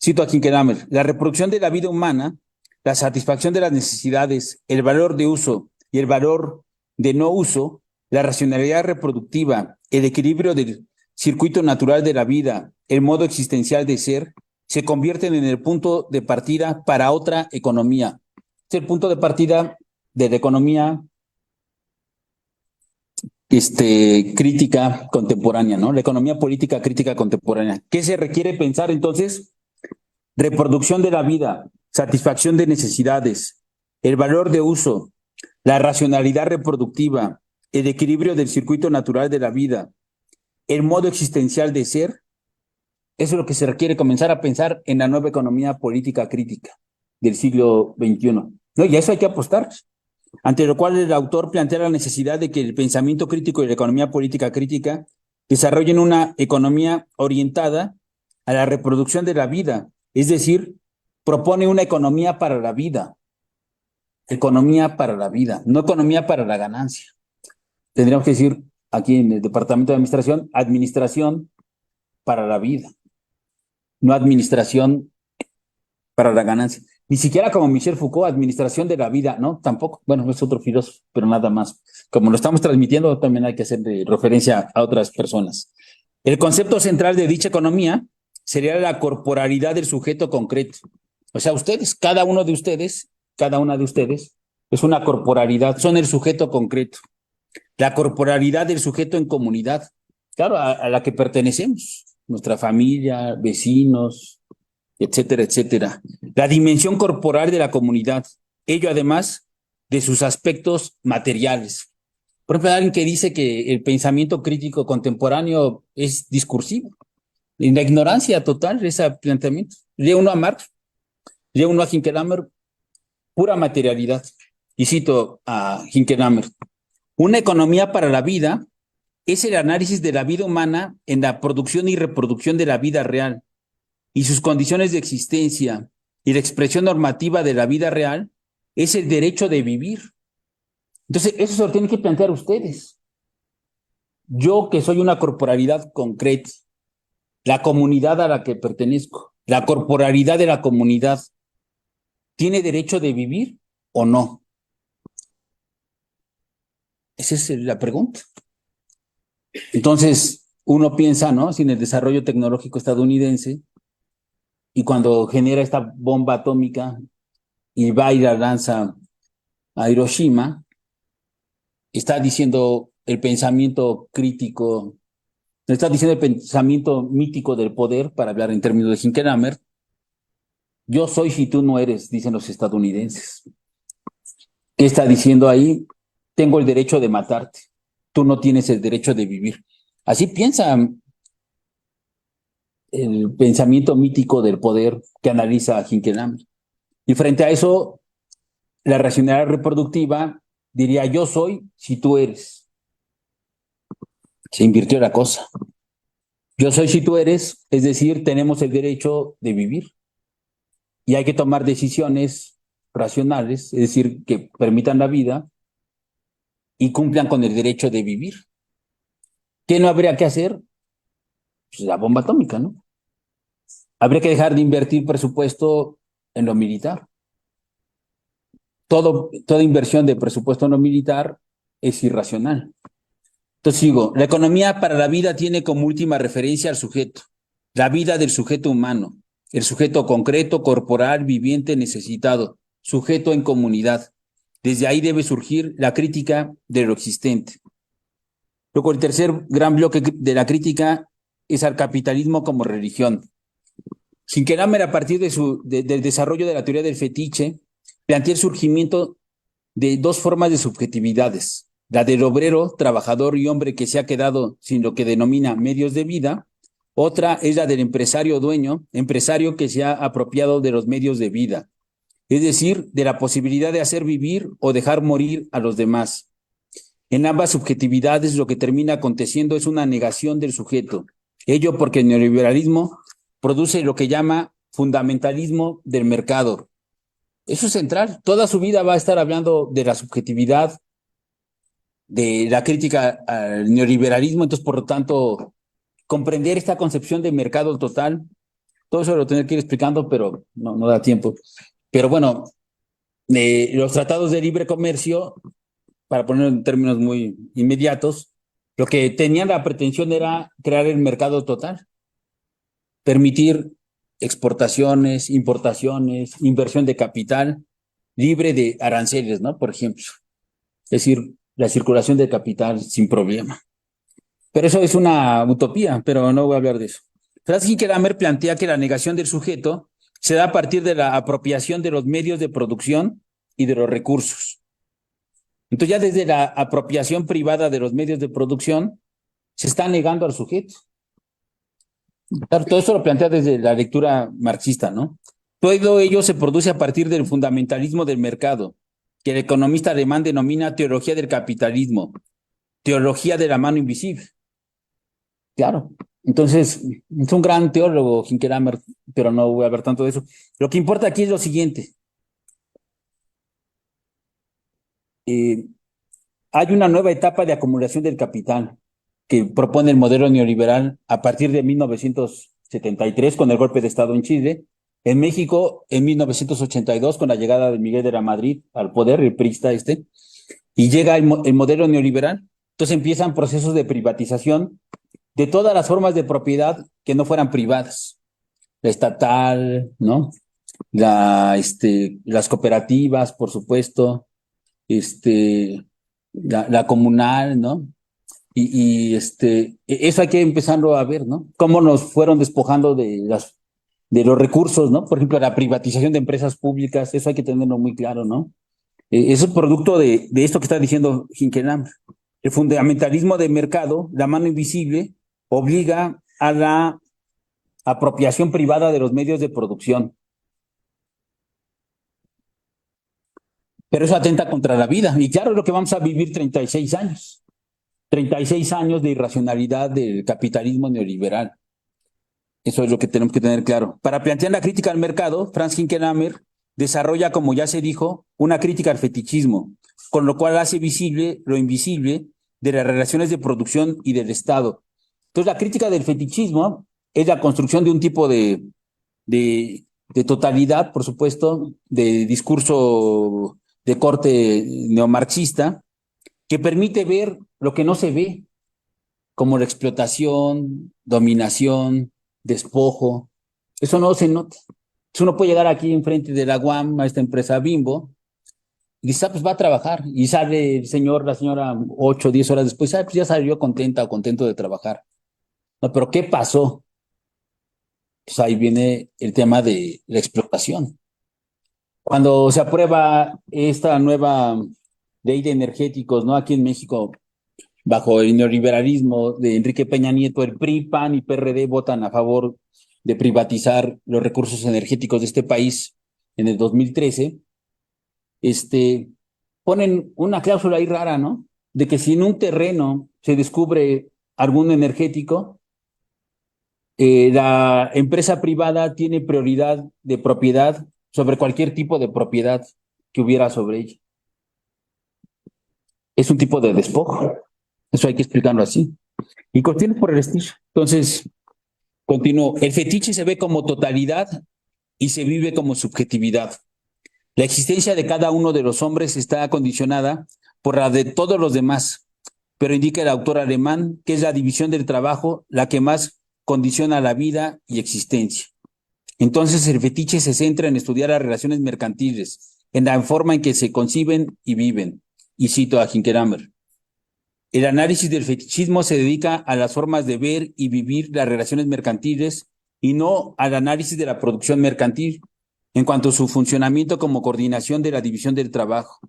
cito a Hinkelhammer, la reproducción de la vida humana, la satisfacción de las necesidades, el valor de uso y el valor de no uso, la racionalidad reproductiva, el equilibrio del circuito natural de la vida, el modo existencial de ser, se convierten en el punto de partida para otra economía. Es el punto de partida de la economía crítica contemporánea, ¿no? La economía política crítica contemporánea. ¿Qué se requiere pensar entonces? Reproducción de la vida, satisfacción de necesidades, el valor de uso, la racionalidad reproductiva, el equilibrio del circuito natural de la vida, el modo existencial de ser. Eso es lo que se requiere comenzar a pensar en la nueva economía política crítica del siglo XXI. No, y a eso hay que apostar. Ante lo cual el autor plantea la necesidad de que el pensamiento crítico y la economía política crítica desarrollen una economía orientada a la reproducción de la vida, es decir, propone una economía para la vida, no economía para la ganancia. Tendríamos que decir aquí en el Departamento de administración para la vida, no administración para la ganancia. Ni siquiera como Michel Foucault, administración de la vida, ¿no? Tampoco. Bueno, es otro filósofo, pero nada más. Como lo estamos transmitiendo, también hay que hacer referencia a otras personas. El concepto central de dicha economía sería la corporalidad del sujeto concreto. O sea, ustedes, cada una de ustedes, es una corporalidad, son el sujeto concreto. La corporalidad del sujeto en comunidad, claro, a la que pertenecemos, nuestra familia, vecinos, etcétera, etcétera. La dimensión corporal de la comunidad, ello además de sus aspectos materiales. Por ejemplo, alguien que dice que el pensamiento crítico contemporáneo es discursivo. En la ignorancia total, ese planteamiento. Lee uno a Marx, lee uno a Hinkelhammer, pura materialidad. Y cito a Hinkelhammer: una economía para la vida es el análisis de la vida humana en la producción y reproducción de la vida real y sus condiciones de existencia, y la expresión normativa de la vida real es el derecho de vivir. Entonces, eso se lo tienen que plantear ustedes. Yo, que soy una corporalidad concreta, la comunidad a la que pertenezco, la corporalidad de la comunidad, ¿tiene derecho de vivir o no? Esa es la pregunta. Entonces, uno piensa, ¿no? Sin el desarrollo tecnológico estadounidense, y cuando genera esta bomba atómica y va y la lanza a Hiroshima, está diciendo el pensamiento crítico, está diciendo el pensamiento mítico del poder, para hablar en términos de Hinkelhammer: yo soy si tú no eres, dicen los estadounidenses. ¿Qué está diciendo ahí? Tengo el derecho de matarte, tú no tienes el derecho de vivir. Así piensa el pensamiento mítico del poder que analiza Hinkelhammer. Y frente a eso, la racionalidad reproductiva diría: yo soy si tú eres. Se invirtió la cosa. Yo soy si tú eres, es decir, tenemos el derecho de vivir. Y hay que tomar decisiones racionales, es decir, que permitan la vida y cumplan con el derecho de vivir. ¿Qué no habría que hacer? Pues la bomba atómica, ¿no? Habría que dejar de invertir presupuesto en lo militar. Toda inversión de presupuesto en lo militar es irracional. Entonces digo, la economía para la vida tiene como última referencia al sujeto, la vida del sujeto humano, el sujeto concreto, corporal, viviente, necesitado, sujeto en comunidad. Desde ahí debe surgir la crítica de lo existente. Luego, el tercer gran bloque de la crítica es al capitalismo como religión. Hinkelhammer, a partir del desarrollo de la teoría del fetiche, plantea el surgimiento de dos formas de subjetividades: la del obrero, trabajador y hombre que se ha quedado sin lo que denomina medios de vida. Otra es la del empresario dueño, empresario que se ha apropiado de los medios de vida, es decir, de la posibilidad de hacer vivir o dejar morir a los demás. En ambas subjetividades lo que termina aconteciendo es una negación del sujeto. Ello porque el neoliberalismo produce lo que llama fundamentalismo del mercado. Eso es central. Toda su vida va a estar hablando de la subjetividad, de la crítica al neoliberalismo. Entonces, por lo tanto, comprender esta concepción de mercado total, todo eso lo tendré que ir explicando, pero no da tiempo. Pero bueno, los tratados de libre comercio para ponerlo en términos muy inmediatos, lo que tenían la pretensión era crear el mercado total, permitir exportaciones, importaciones, inversión de capital libre de aranceles, ¿no? Por ejemplo. Es decir, la circulación de capital sin problema. Pero eso es una utopía, pero no voy a hablar de eso. Francis Hinkelhammer plantea que la negación del sujeto se da a partir de la apropiación de los medios de producción y de los recursos. Entonces ya desde la apropiación privada de los medios de producción se está negando al sujeto. Todo esto lo plantea desde la lectura marxista, ¿no? Todo ello se produce a partir del fundamentalismo del mercado, que el economista alemán denomina teología del capitalismo, teología de la mano invisible. Claro, entonces es un gran teólogo, Hinkelhammer, pero no voy a hablar tanto de eso. Lo que importa aquí es lo siguiente. Hay una nueva etapa de acumulación del capital que propone el modelo neoliberal a partir de 1973 con el golpe de Estado en Chile, en México en 1982 con la llegada de Miguel de la Madrid al poder, el priista y llega el modelo neoliberal. Entonces empiezan procesos de privatización de todas las formas de propiedad que no fueran privadas, la estatal, ¿no? Las cooperativas, por supuesto, la comunal, ¿no? Eso hay que empezarlo a ver, ¿no? Cómo nos fueron despojando de los recursos, ¿no? Por ejemplo, la privatización de empresas públicas, eso hay que tenerlo muy claro, ¿no? Eso es producto de esto que está diciendo Hinkelhammer. El fundamentalismo de mercado, la mano invisible, obliga a la apropiación privada de los medios de producción. Pero eso atenta contra la vida. Y claro, es lo que vamos a vivir 36 años. 36 años de irracionalidad del capitalismo neoliberal. Eso es lo que tenemos que tener claro. Para plantear la crítica al mercado, Franz Hinkelhammer desarrolla, como ya se dijo, una crítica al fetichismo, con lo cual hace visible lo invisible de las relaciones de producción y del Estado. Entonces, la crítica del fetichismo es la construcción de un tipo de totalidad, por supuesto, de discurso de corte neomarxista, que permite ver lo que no se ve, como la explotación, dominación, despojo. Eso no se nota. Entonces uno puede llegar aquí enfrente de la UAM, a esta empresa Bimbo, y dice, pues va a trabajar. Y sale el señor, la señora, 8 o 10 horas después, pues ya salió contenta o contento de trabajar. No, pero ¿qué pasó? Pues ahí viene el tema de la explotación. Cuando se aprueba esta nueva ley de energéticos, ¿no? Aquí en México, bajo el neoliberalismo de Enrique Peña Nieto, el PRI, PAN y PRD votan a favor de privatizar los recursos energéticos de este país en el 2013, ponen una cláusula ahí rara, ¿no? De que si en un terreno se descubre algún energético, la empresa privada tiene prioridad de propiedad sobre cualquier tipo de propiedad que hubiera sobre ella. Es un tipo de despojo. Eso hay que explicarlo así. Y continúo por el estilo. Entonces, continúo. El fetiche se ve como totalidad y se vive como subjetividad. La existencia de cada uno de los hombres está condicionada por la de todos los demás, pero indica el autor alemán que es la división del trabajo la que más condiciona la vida y existencia. Entonces, el fetiche se centra en estudiar las relaciones mercantiles, en la forma en que se conciben y viven. Y cito a Hinkelhammer. El análisis del fetichismo se dedica a las formas de ver y vivir las relaciones mercantiles y no al análisis de la producción mercantil en cuanto a su funcionamiento como coordinación de la división del trabajo.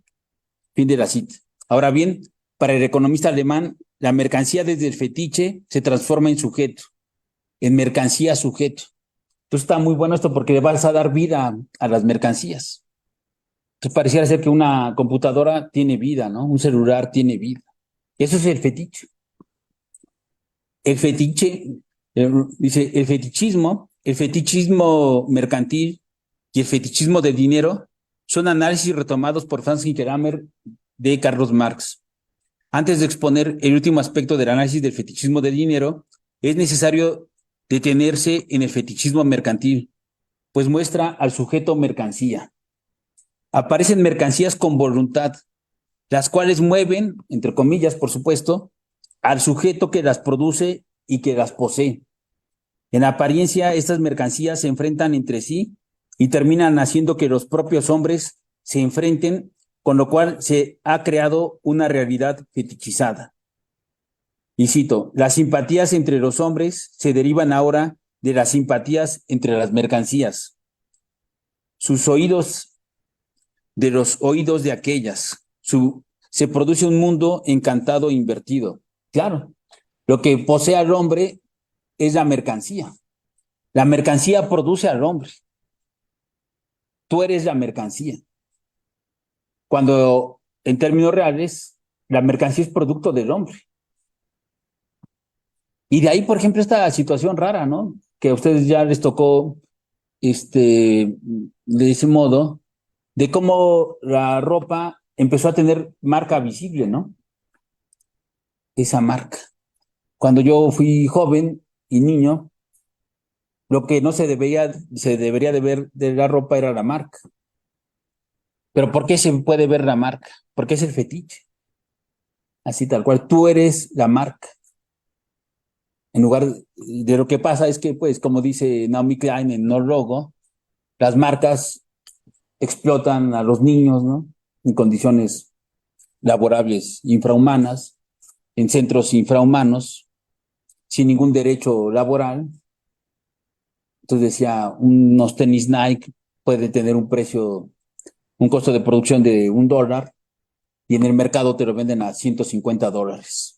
Fin de la cita. Ahora bien, para el economista alemán, la mercancía desde el fetiche se transforma en sujeto, en mercancía sujeto. Entonces está muy bueno esto porque le vas a dar vida a las mercancías. Entonces pareciera ser que una computadora tiene vida, ¿no? Un celular tiene vida. Eso es el fetiche. El fetiche, dice, el fetichismo mercantil y el fetichismo del dinero son análisis retomados por Franz Hinkelhammer de Carlos Marx. Antes de exponer el último aspecto del análisis del fetichismo del dinero, es necesario detenerse en el fetichismo mercantil, pues muestra al sujeto mercancía. Aparecen mercancías con voluntad. las cuales mueven, entre comillas, por supuesto, al sujeto que las produce y que las posee. En apariencia, estas mercancías se enfrentan entre sí y terminan haciendo que los propios hombres se enfrenten, con lo cual se ha creado una realidad fetichizada. Y cito, las simpatías entre los hombres se derivan ahora de las simpatías entre las mercancías. Sus oídos de los oídos de aquellas. Se produce un mundo encantado e invertido. Claro, lo que posee al hombre es la mercancía. La mercancía produce al hombre. Tú eres la mercancía. Cuando, en términos reales, la mercancía es producto del hombre. Y de ahí, por ejemplo, esta situación rara, ¿no? Que a ustedes ya les tocó, de ese modo, de cómo la ropa empezó a tener marca visible, ¿no? Esa marca. Cuando yo fui joven y niño, lo que no se debería de ver de la ropa era la marca. Pero ¿por qué se puede ver la marca? Porque es el fetiche. Así tal cual, tú eres la marca. En lugar de lo que pasa es que, pues, como dice Naomi Klein en No Logo, las marcas explotan a los niños, ¿no? En condiciones laborables infrahumanas, en centros infrahumanos, sin ningún derecho laboral. Entonces decía, unos tenis Nike puede tener un precio, un costo de producción de $1 y en el mercado te lo venden a $150.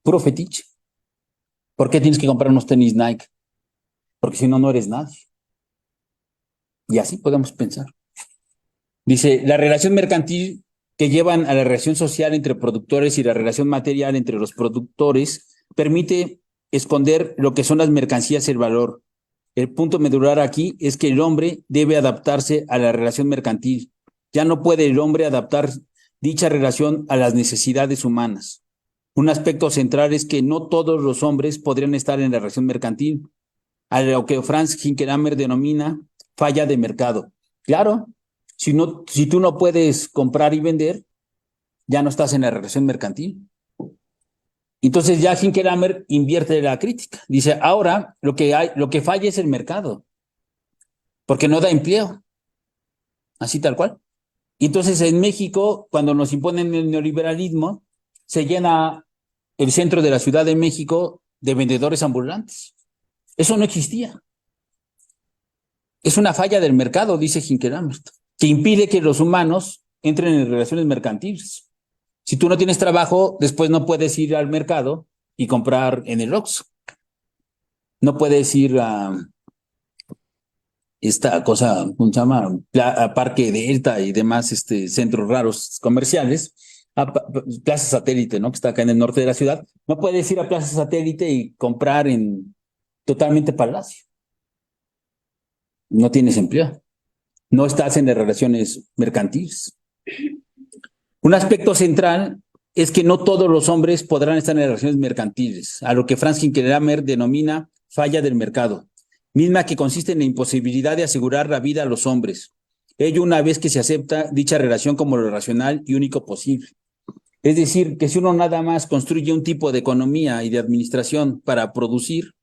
Puro fetiche. ¿Por qué tienes que comprar unos tenis Nike? Porque si no, no eres nadie. Y así podemos pensar. Dice, la relación mercantil que llevan a la relación social entre productores y la relación material entre los productores permite esconder lo que son las mercancías y el valor. El punto medular aquí es que el hombre debe adaptarse a la relación mercantil. Ya no puede el hombre adaptar dicha relación a las necesidades humanas. Un aspecto central es que no todos los hombres podrían estar en la relación mercantil, a lo que Franz Hinkelhammer denomina falla de mercado. Claro, si tú no puedes comprar y vender, ya no estás en la relación mercantil. Entonces ya Hinkelhammer invierte la crítica. Dice, ahora lo que falla es el mercado, porque no da empleo. Así tal cual. Y entonces en México, cuando nos imponen el neoliberalismo, se llena el centro de la Ciudad de México de vendedores ambulantes. Eso no existía. Es una falla del mercado, dice Hinkelhammer, que impide que los humanos entren en relaciones mercantiles. Si tú no tienes trabajo, después no puedes ir al mercado y comprar en el Oxxo. No puedes ir a esta cosa, ¿cómo se llama? A Parque Delta y demás centros raros comerciales, a Plaza Satélite, ¿no? Que está acá en el norte de la ciudad. No puedes ir a Plaza Satélite y comprar en totalmente Palacio. No tienes empleo. No estás en las relaciones mercantiles. Un aspecto central es que no todos los hombres podrán estar en las relaciones mercantiles, a lo que Franz Hinkelhammer denomina falla del mercado, misma que consiste en la imposibilidad de asegurar la vida a los hombres. Ello una vez que se acepta dicha relación como lo racional y único posible. Es decir, que si uno nada más construye un tipo de economía y de administración para producir,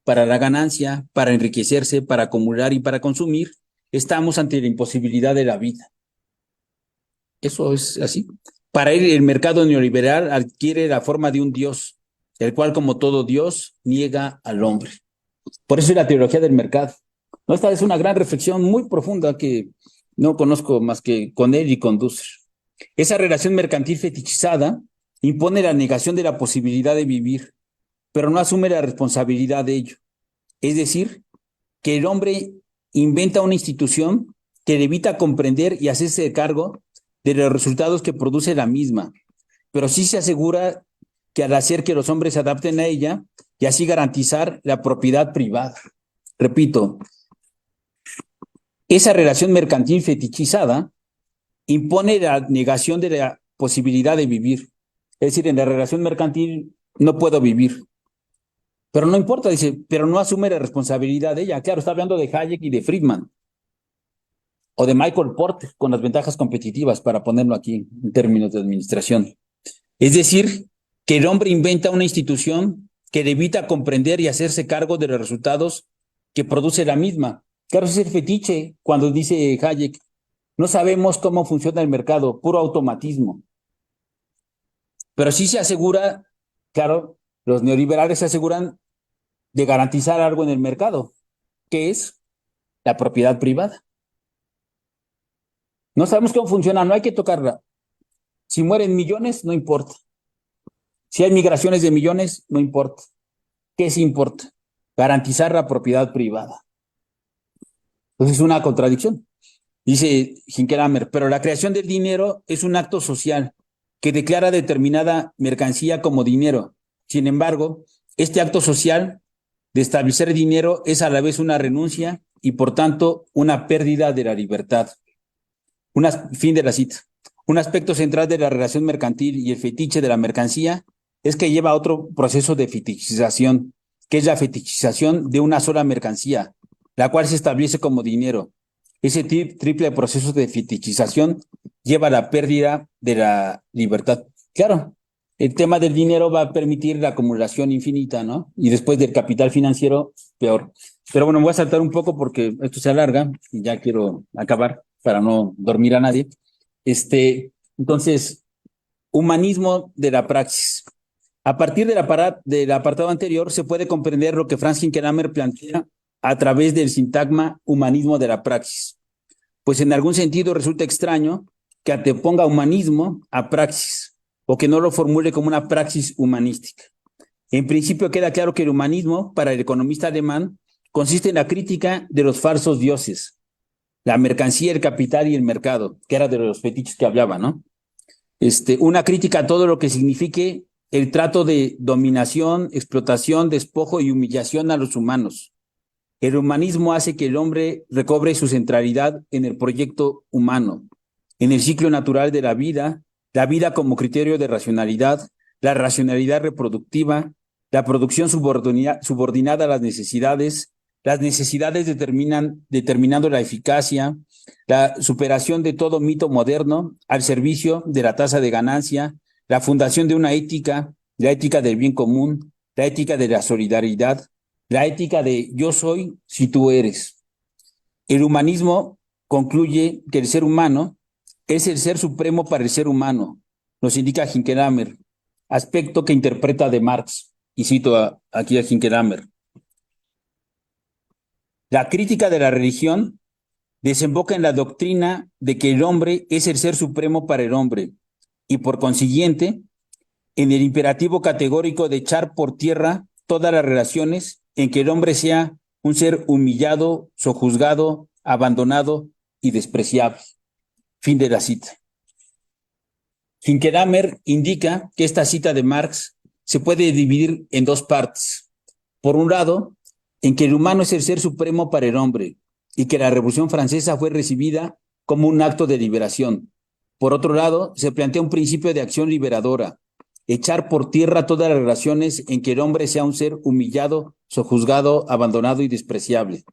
para la ganancia, para enriquecerse, para acumular y para consumir, estamos ante la imposibilidad de la vida. Eso es así. Para él, el mercado neoliberal adquiere la forma de un Dios, el cual, como todo Dios, niega al hombre. Por eso es la teología del mercado. ¿No? Esta es una gran reflexión muy profunda que no conozco más que con él y con Dussel. Esa relación mercantil fetichizada impone la negación de la posibilidad de vivir, pero no asume la responsabilidad de ello. Es decir, que el hombre inventa una institución que le evita comprender y hacerse cargo de los resultados que produce la misma, pero sí se asegura que al hacer que los hombres se adapten a ella y así garantizar la propiedad privada. Repito, esa relación mercantil fetichizada impone la negación de la posibilidad de vivir. Es decir, en la relación mercantil no puedo vivir. Pero no importa, dice, pero no asume la responsabilidad de ella. Claro, está hablando de Hayek y de Friedman. o de Michael Porter con las ventajas competitivas, para ponerlo aquí en términos de administración. Es decir, que el hombre inventa una institución que le evita comprender y hacerse cargo de los resultados que produce la misma. Claro, ese es el fetiche cuando dice Hayek, no sabemos cómo funciona el mercado, puro automatismo. Pero sí se asegura, claro, los neoliberales se aseguran de garantizar algo en el mercado, que es la propiedad privada. No sabemos cómo funciona, no hay que tocarla. Si mueren millones, no importa. Si hay migraciones de millones, no importa. ¿Qué sí importa? Garantizar la propiedad privada. Entonces es una contradicción. Dice Hinkelhammer, pero la creación del dinero es un acto social que declara determinada mercancía como dinero. Sin embargo, este acto social de establecer dinero es a la vez una renuncia y por tanto una pérdida de la libertad. Fin de la cita. Un aspecto central de la relación mercantil y el fetiche de la mercancía es que lleva a otro proceso de fetichización, que es la fetichización de una sola mercancía, la cual se establece como dinero. Ese triple proceso de fetichización lleva a la pérdida de la libertad. Claro, el tema del dinero va a permitir la acumulación infinita, ¿no? Y después del capital financiero, peor. Pero bueno, voy a saltar un poco porque esto se alarga y ya quiero acabar para no dormir a nadie. Entonces, humanismo de la praxis. A partir del apartado anterior se puede comprender lo que Franz Hinkelhammer plantea a través del sintagma humanismo de la praxis. Pues en algún sentido resulta extraño que anteponga humanismo a praxis o que no lo formule como una praxis humanística. En principio queda claro que el humanismo, para el economista alemán, consiste en la crítica de los falsos dioses, la mercancía, el capital y el mercado, que era de los fetiches que hablaba, ¿no? Una crítica a todo lo que signifique el trato de dominación, explotación, despojo y humillación a los humanos. El humanismo hace que el hombre recobre su centralidad en el proyecto humano, en el ciclo natural de la vida como criterio de racionalidad, la racionalidad reproductiva, la producción subordinada a las necesidades determinando la eficacia, la superación de todo mito moderno al servicio de la tasa de ganancia, la fundación de una ética, la ética del bien común, la ética de la solidaridad, la ética de yo soy si tú eres. El humanismo concluye que el ser humano es el ser supremo para el ser humano, nos indica Hinkelhammer, aspecto que interpreta de Marx, y cito aquí a Hinkelhammer. La crítica de la religión desemboca en la doctrina de que el hombre es el ser supremo para el hombre, y por consiguiente, en el imperativo categórico de echar por tierra todas las relaciones en que el hombre sea un ser humillado, sojuzgado, abandonado y despreciable. Fin de la cita. Hinkelhammer indica que esta cita de Marx se puede dividir en dos partes. Por un lado, en que el humano es el ser supremo para el hombre y que la Revolución Francesa fue recibida como un acto de liberación. Por otro lado, se plantea un principio de acción liberadora, echar por tierra todas las relaciones en que el hombre sea un ser humillado, sojuzgado, abandonado y despreciable.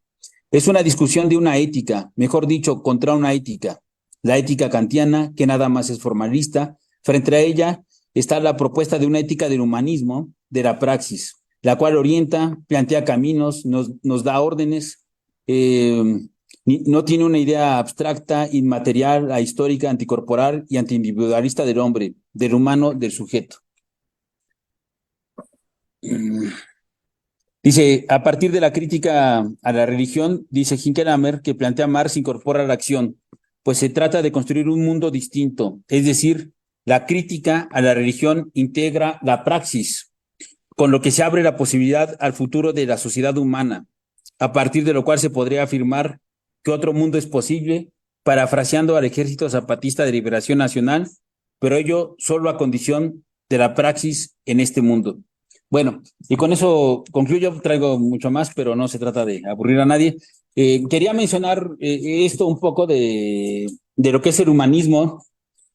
Es una discusión de una ética, mejor dicho, contra una ética, la ética kantiana, que nada más es formalista. Frente a ella está la propuesta de una ética del humanismo, de la praxis, la cual orienta, plantea caminos, nos da órdenes, no tiene una idea abstracta, inmaterial, ahistórica, anticorporal y antiindividualista del hombre, del humano, del sujeto. Dice, a partir de la crítica a la religión, dice Hinkelhammer, que plantea Marx incorpora la acción, pues se trata de construir un mundo distinto, es decir, la crítica a la religión integra la praxis, con lo que se abre la posibilidad al futuro de la sociedad humana, a partir de lo cual se podría afirmar que otro mundo es posible, parafraseando al Ejército Zapatista de Liberación Nacional, pero ello solo a condición de la praxis en este mundo. Bueno, y con eso concluyo, traigo mucho más, pero no se trata de aburrir a nadie. Quería mencionar esto un poco de lo que es el humanismo,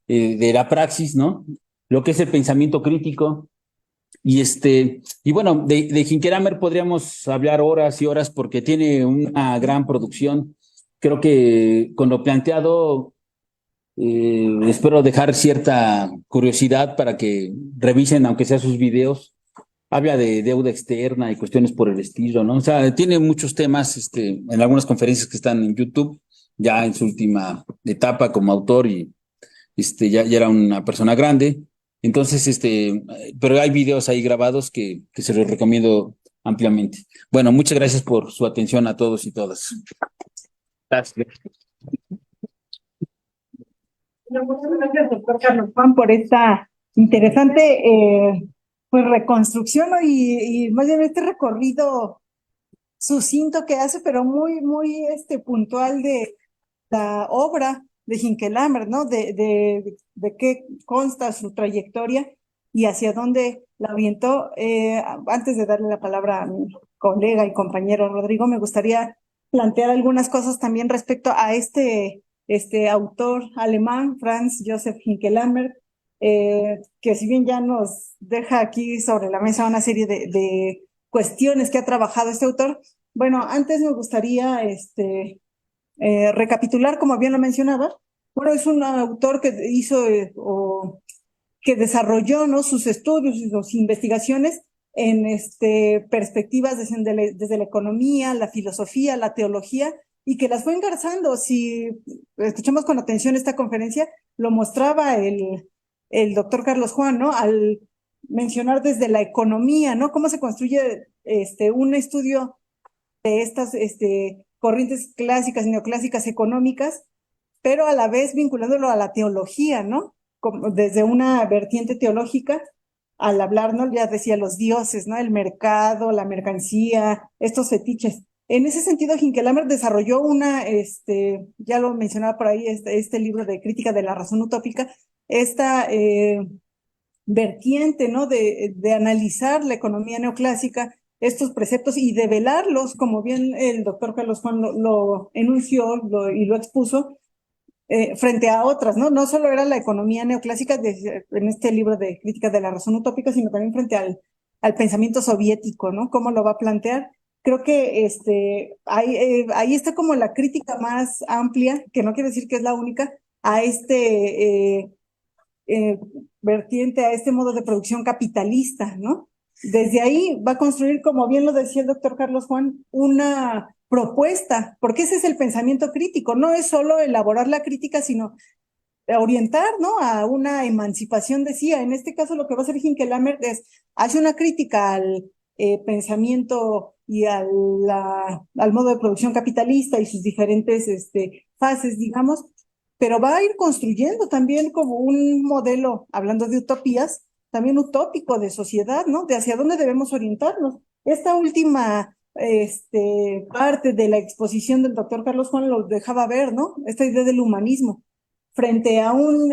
de la praxis, ¿no? Lo que es el pensamiento crítico. Y bueno, de Hinkelhammer podríamos hablar horas y horas porque tiene una gran producción. creo que con lo planteado espero dejar cierta curiosidad para que revisen, aunque sea sus videos. Habla de deuda externa y cuestiones por el estilo, ¿no? O sea, tiene muchos temas, en algunas conferencias que están en YouTube, ya en su última etapa como autor y ya era una persona grande. Entonces, pero hay videos ahí grabados que se los recomiendo ampliamente. Bueno, muchas gracias por su atención a todos y todas. Gracias. Bueno, muchas gracias, doctor Carlos Juan, por esta interesante pues reconstrucción, ¿no? Y más bien este recorrido sucinto que hace, pero muy puntual de la obra de Hinkelhammer, ¿no? De qué consta su trayectoria y hacia dónde la orientó. Antes de darle la palabra a mi colega y compañero Rodrigo, me gustaría plantear algunas cosas también respecto a este autor alemán, Franz Joseph Hinkelhammer, que si bien ya nos deja aquí sobre la mesa una serie de cuestiones que ha trabajado este autor, bueno, antes me gustaría recapitular, como bien lo mencionaba. Bueno, es un autor que hizo o que desarrolló, ¿no?, sus estudios y sus investigaciones en perspectivas desde la economía, la filosofía, la teología, y que las fue engarzando. Si escuchamos con atención esta conferencia, lo mostraba el doctor Carlos Juan, ¿no?, al mencionar desde la economía, ¿no?, cómo se construye un estudio de estas corrientes clásicas, neoclásicas económicas, pero a la vez vinculándolo a la teología, ¿no? Como desde una vertiente teológica, al hablar, ¿no? Ya decía los dioses, ¿no? El mercado, la mercancía, estos fetiches. En ese sentido, Hinkelhammer desarrolló ya lo mencionaba por ahí, este libro de Crítica de la Razón Utópica, esta vertiente, ¿no?, de analizar la economía neoclásica, estos preceptos y develarlos, como bien el doctor Carlos Juan lo enunció y lo expuso, frente a otras, ¿no? No solo era la economía neoclásica en este libro de Crítica de la Razón Utópica, sino también frente al pensamiento soviético, ¿no? ¿Cómo lo va a plantear? Creo que ahí está como la crítica más amplia, que no quiere decir que es la única, a vertiente, a este modo de producción capitalista, ¿no? Desde ahí va a construir, como bien lo decía el doctor Carlos Juan, una propuesta, porque ese es el pensamiento crítico, no es solo elaborar la crítica, sino orientar, ¿no?, a una emancipación, decía. En este caso lo que va a hacer Hinkelhammer es, hace una crítica al pensamiento y al modo de producción capitalista y sus diferentes fases, digamos, pero va a ir construyendo también como un modelo, hablando de utopías, también utópico de sociedad, ¿no?, de hacia dónde debemos orientarnos. Esta última parte de la exposición del doctor Carlos Juan lo dejaba ver, ¿no?, esta idea del humanismo frente a un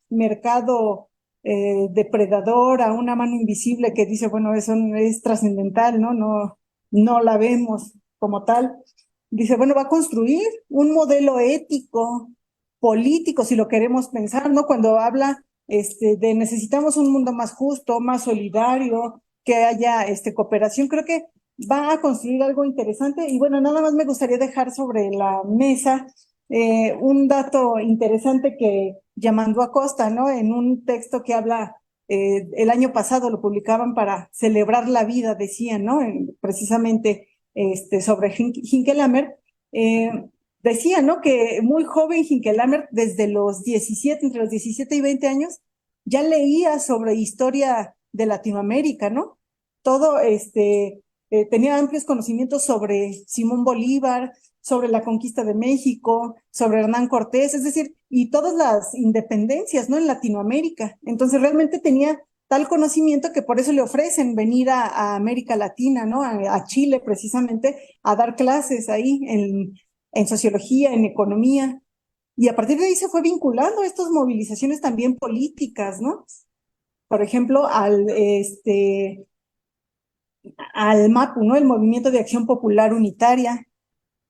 mercado depredador, a una mano invisible que dice, bueno, eso es trascendental, ¿no? No la vemos como tal. Dice, bueno, va a construir un modelo ético, político, si lo queremos pensar, ¿no? Cuando habla de necesitamos un mundo más justo, más solidario, que haya cooperación, creo que va a construir algo interesante. Y bueno, nada más me gustaría dejar sobre la mesa un dato interesante que Yamandú Acosta, ¿no?, en un texto que habla, el año pasado lo publicaban para celebrar la vida, decían, ¿no?, precisamente sobre Hinkelhammer, decía, ¿no?, que muy joven Hinkelhammer, desde los 17, entre los 17 y 20 años, ya leía sobre historia de Latinoamérica, ¿no? Todo tenía amplios conocimientos sobre Simón Bolívar, sobre la conquista de México, sobre Hernán Cortés, es decir, y todas las independencias, ¿no?, en Latinoamérica. Entonces realmente tenía tal conocimiento que por eso le ofrecen venir a América Latina, ¿no?, a Chile precisamente, a dar clases ahí en sociología, en economía. Y a partir de ahí se fue vinculando a estas movilizaciones también políticas, ¿no? Por ejemplo, al MAPU, ¿no?, el Movimiento de Acción Popular Unitaria,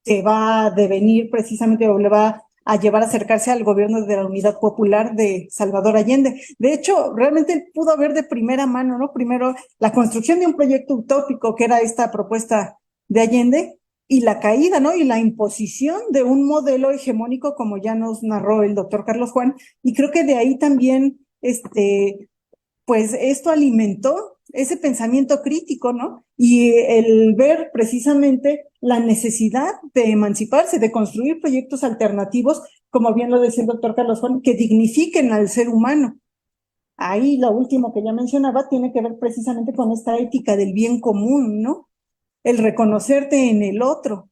que va a devenir precisamente, o le va a llevar a acercarse al gobierno de la Unidad Popular de Salvador Allende. De hecho, realmente pudo ver de primera mano, ¿no?, primero la construcción de un proyecto utópico, que era esta propuesta de Allende, y la caída, ¿no? Y la imposición de un modelo hegemónico, como ya nos narró el doctor Carlos Juan, y creo que de ahí también, pues esto alimentó ese pensamiento crítico, ¿no? Y el ver precisamente la necesidad de emanciparse, de construir proyectos alternativos, como bien lo decía el doctor Carlos Juan, que dignifiquen al ser humano. Ahí lo último que ya mencionaba tiene que ver precisamente con esta ética del bien común, ¿no? El reconocerte en el otro,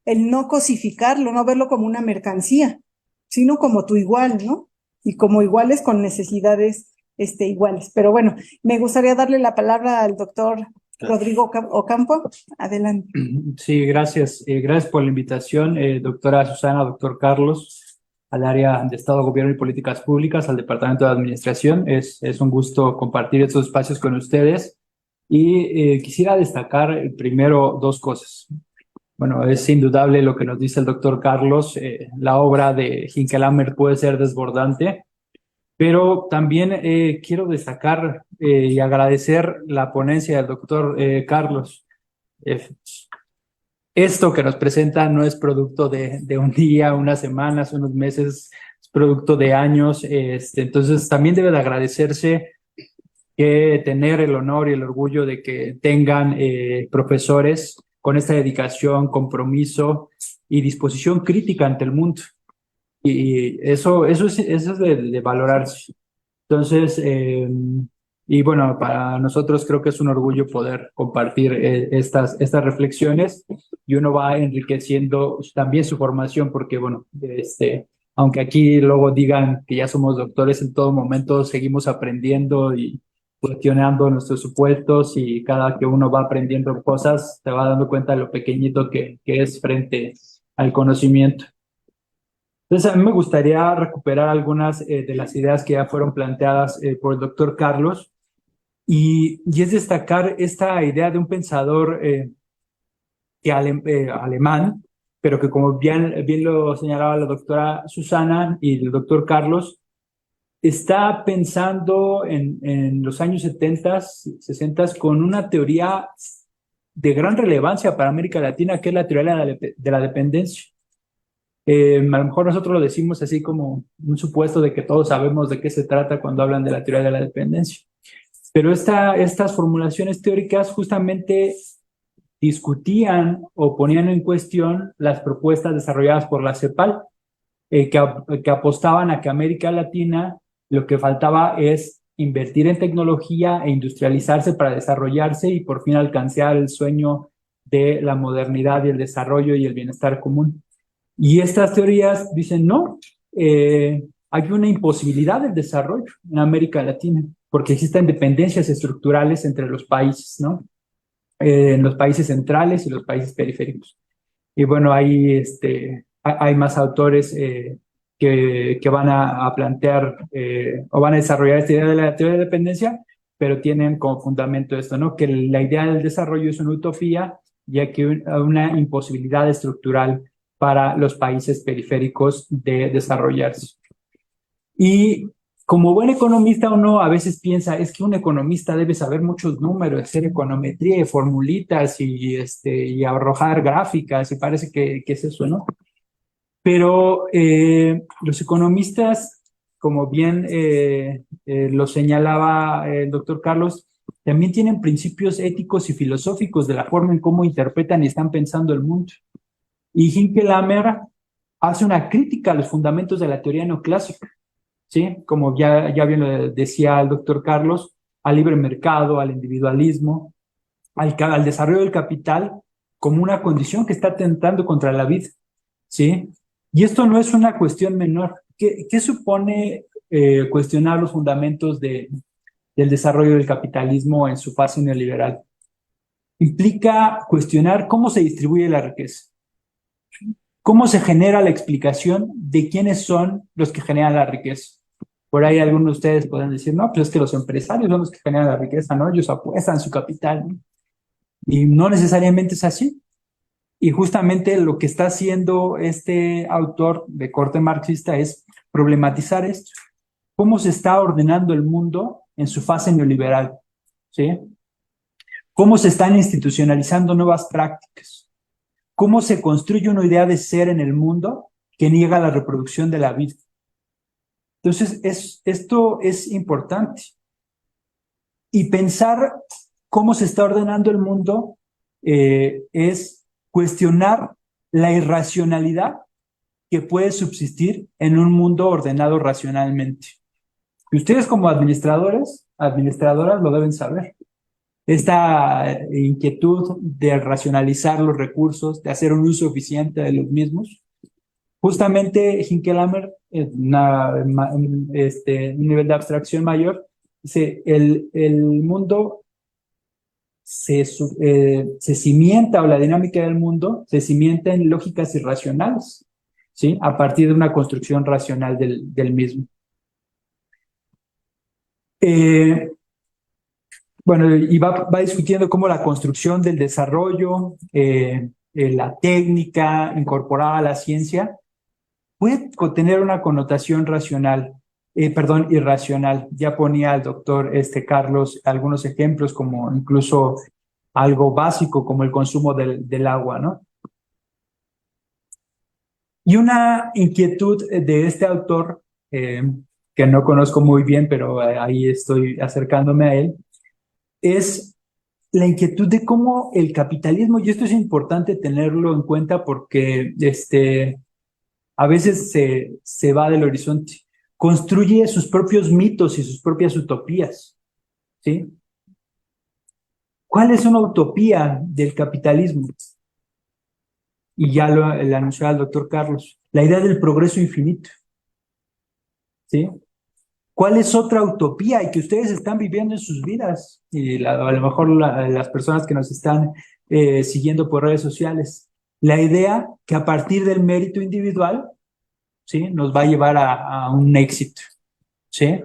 el no cosificarlo, no verlo como una mercancía, sino como tu igual, ¿no? Y como iguales con necesidades iguales. Pero bueno, me gustaría darle la palabra al doctor Rodrigo Ocampo. Adelante. Sí, gracias. Gracias por la invitación, doctora Susana, doctor Carlos, al área de Estado, Gobierno y Políticas Públicas, al Departamento de Administración. Es un gusto compartir estos espacios con ustedes. Y quisiera destacar primero dos cosas. Bueno, es indudable lo que nos dice el doctor Carlos. La obra de Hinckelammer puede ser desbordante, pero también quiero destacar y agradecer la ponencia del doctor Carlos. Esto que nos presenta no es producto de un día, unas semanas, unos meses, es producto de años. Entonces, también debe de agradecerse que tener el honor y el orgullo de que tengan profesores con esta dedicación, compromiso y disposición crítica ante el mundo. Y eso es de valorarse. Entonces, y bueno, para nosotros creo que es un orgullo poder compartir estas reflexiones, y uno va enriqueciendo también su formación, porque bueno, aunque aquí luego digan que ya somos doctores, en todo momento seguimos aprendiendo y cuestionando nuestros supuestos, y cada que uno va aprendiendo cosas, te va dando cuenta de lo pequeñito que es frente al conocimiento. Entonces, a mí me gustaría recuperar algunas de las ideas que ya fueron planteadas por el doctor Carlos, y es destacar esta idea de un pensador alemán, pero que, como bien lo señalaba la doctora Susana y el doctor Carlos, está pensando en los años 70, 60 con una teoría de gran relevancia para América Latina, que es la teoría de la dependencia. A lo mejor nosotros lo decimos así como un supuesto de que todos sabemos de qué se trata cuando hablan de la teoría de la dependencia. Pero estas formulaciones teóricas justamente discutían o ponían en cuestión las propuestas desarrolladas por la CEPAL, que apostaban a que América Latina lo que faltaba es invertir en tecnología e industrializarse para desarrollarse y por fin alcanzar el sueño de la modernidad y el desarrollo y el bienestar común. Y estas teorías dicen, no, hay una imposibilidad del desarrollo en América Latina, porque existen dependencias estructurales entre los países, ¿no? En los países centrales y los países periféricos. Y bueno, hay más autores que van a plantear o van a desarrollar esta idea de la teoría de dependencia, pero tienen como fundamento esto, ¿no? Que la idea del desarrollo es una utopía, ya que una imposibilidad estructural para los países periféricos de desarrollarse. Y como buen economista, uno a veces piensa, es que un economista debe saber muchos números, hacer econometría y formulitas y arrojar gráficas, y parece que es eso, ¿no? Pero los economistas, como bien lo señalaba el doctor Carlos, también tienen principios éticos y filosóficos de la forma en cómo interpretan y están pensando el mundo. Y Hinckelammer hace una crítica a los fundamentos de la teoría neoclásica, ¿sí? Como ya bien lo decía el doctor Carlos, al libre mercado, al individualismo, al desarrollo del capital como una condición que está atentando contra la vida, ¿sí? Y esto no es una cuestión menor. ¿Qué supone cuestionar los fundamentos del desarrollo del capitalismo en su fase neoliberal? Implica cuestionar cómo se distribuye la riqueza, cómo se genera la explicación de quiénes son los que generan la riqueza. Por ahí algunos de ustedes pueden decir, no, pues es que los empresarios son los que generan la riqueza, ¿no? Ellos apuestan su capital, ¿no? Y no necesariamente es así. Y justamente lo que está haciendo este autor de corte marxista es problematizar esto. ¿Cómo se está ordenando el mundo en su fase neoliberal? ¿Sí? ¿Cómo se están institucionalizando nuevas prácticas? cómo se construye una idea de ser en el mundo que niega la reproducción de la vida. Entonces, esto es importante. Y pensar cómo se está ordenando el mundo es cuestionar la irracionalidad que puede subsistir en un mundo ordenado racionalmente. Y ustedes como administradores, administradoras lo deben saber. Esta inquietud de racionalizar los recursos, de hacer un uso eficiente de los mismos. Justamente Hinkelhammer, un nivel de abstracción mayor, dice, el mundo se cimienta, o la dinámica del mundo se cimienta en lógicas irracionales, ¿sí? A partir de una construcción racional del mismo. Bueno, y va discutiendo cómo la construcción del desarrollo, la técnica incorporada a la ciencia, puede tener una connotación racional, irracional. Ya ponía el doctor Carlos algunos ejemplos, como incluso algo básico como el consumo del agua, ¿no? Y una inquietud de este autor, que no conozco muy bien, pero ahí estoy acercándome a él, es la inquietud de cómo el capitalismo, y esto es importante tenerlo en cuenta porque a veces se va del horizonte, construye sus propios mitos y sus propias utopías, ¿sí? ¿Cuál es una utopía del capitalismo? Y ya lo anunció el doctor Carlos, la idea del progreso infinito, ¿sí? ¿Cuál es otra utopía y que ustedes están viviendo en sus vidas? Y a lo mejor las personas que nos están siguiendo por redes sociales. La idea que a partir del mérito individual, ¿sí? Nos va a llevar a un éxito, ¿sí?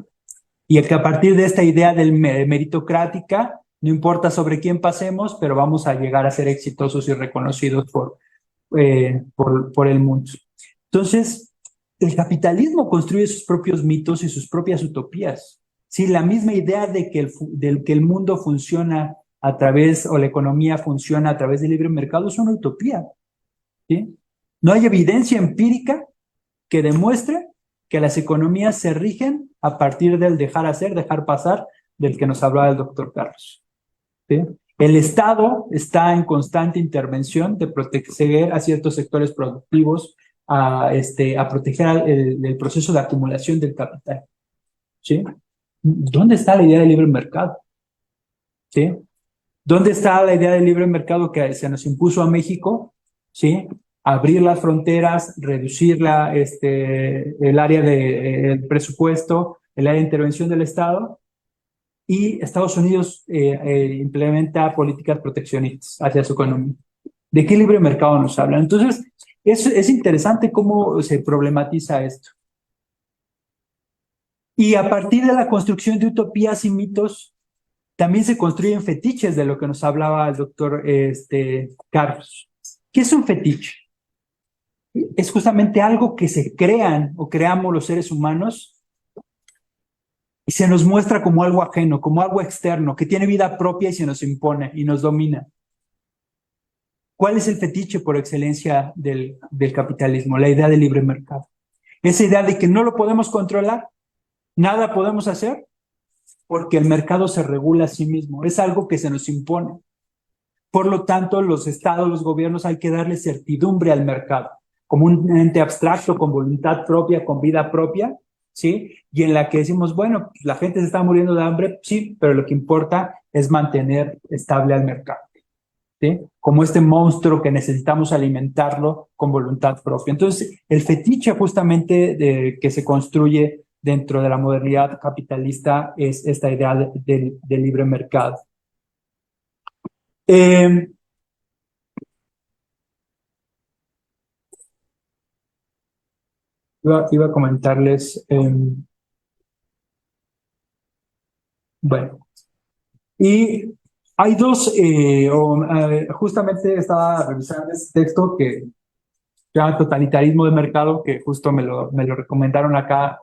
Y que a partir de esta idea del meritocrática, no importa sobre quién pasemos, pero vamos a llegar a ser exitosos y reconocidos por el mundo. Entonces, el capitalismo construye sus propios mitos y sus propias utopías. Sí, la misma idea de que el mundo funciona a través, o la economía funciona a través del libre mercado, es una utopía, ¿sí? No hay evidencia empírica que demuestre que las economías se rigen a partir del dejar hacer, dejar pasar, del que nos hablaba el doctor Carlos, ¿sí? El Estado está en constante intervención de proteger a ciertos sectores productivos, a proteger el proceso de acumulación del capital, ¿sí? ¿Dónde está la idea del libre mercado? ¿Sí? ¿Dónde está la idea del libre mercado que se nos impuso a México? ¿Sí? Abrir las fronteras, reducir el área del presupuesto, el área de intervención del Estado, y Estados Unidos implementa políticas proteccionistas hacia su economía. ¿De qué libre mercado nos hablan? Entonces, es interesante cómo se problematiza esto. Y a partir de la construcción de utopías y mitos, también se construyen fetiches, de lo que nos hablaba el doctor Carlos. ¿Qué es un fetiche? Es justamente algo que se crean o creamos los seres humanos y se nos muestra como algo ajeno, como algo externo, que tiene vida propia y se nos impone y nos domina. ¿Cuál es el fetiche por excelencia del capitalismo? La idea del libre mercado. Esa idea de que no lo podemos controlar, nada podemos hacer, porque el mercado se regula a sí mismo. Es algo que se nos impone. Por lo tanto, los estados, los gobiernos, hay que darle certidumbre al mercado, como un ente abstracto, con voluntad propia, con vida propia, ¿sí? Y en la que decimos, bueno, pues la gente se está muriendo de hambre, sí, pero lo que importa es mantener estable al mercado, ¿sí? Como este monstruo que necesitamos alimentarlo con voluntad propia. Entonces, el fetiche justamente que se construye dentro de la modernidad capitalista es esta idea del libre mercado. Iba a comentarles, bueno, y hay dos, justamente estaba revisando este texto que se llama Totalitarismo de Mercado, que justo me lo recomendaron acá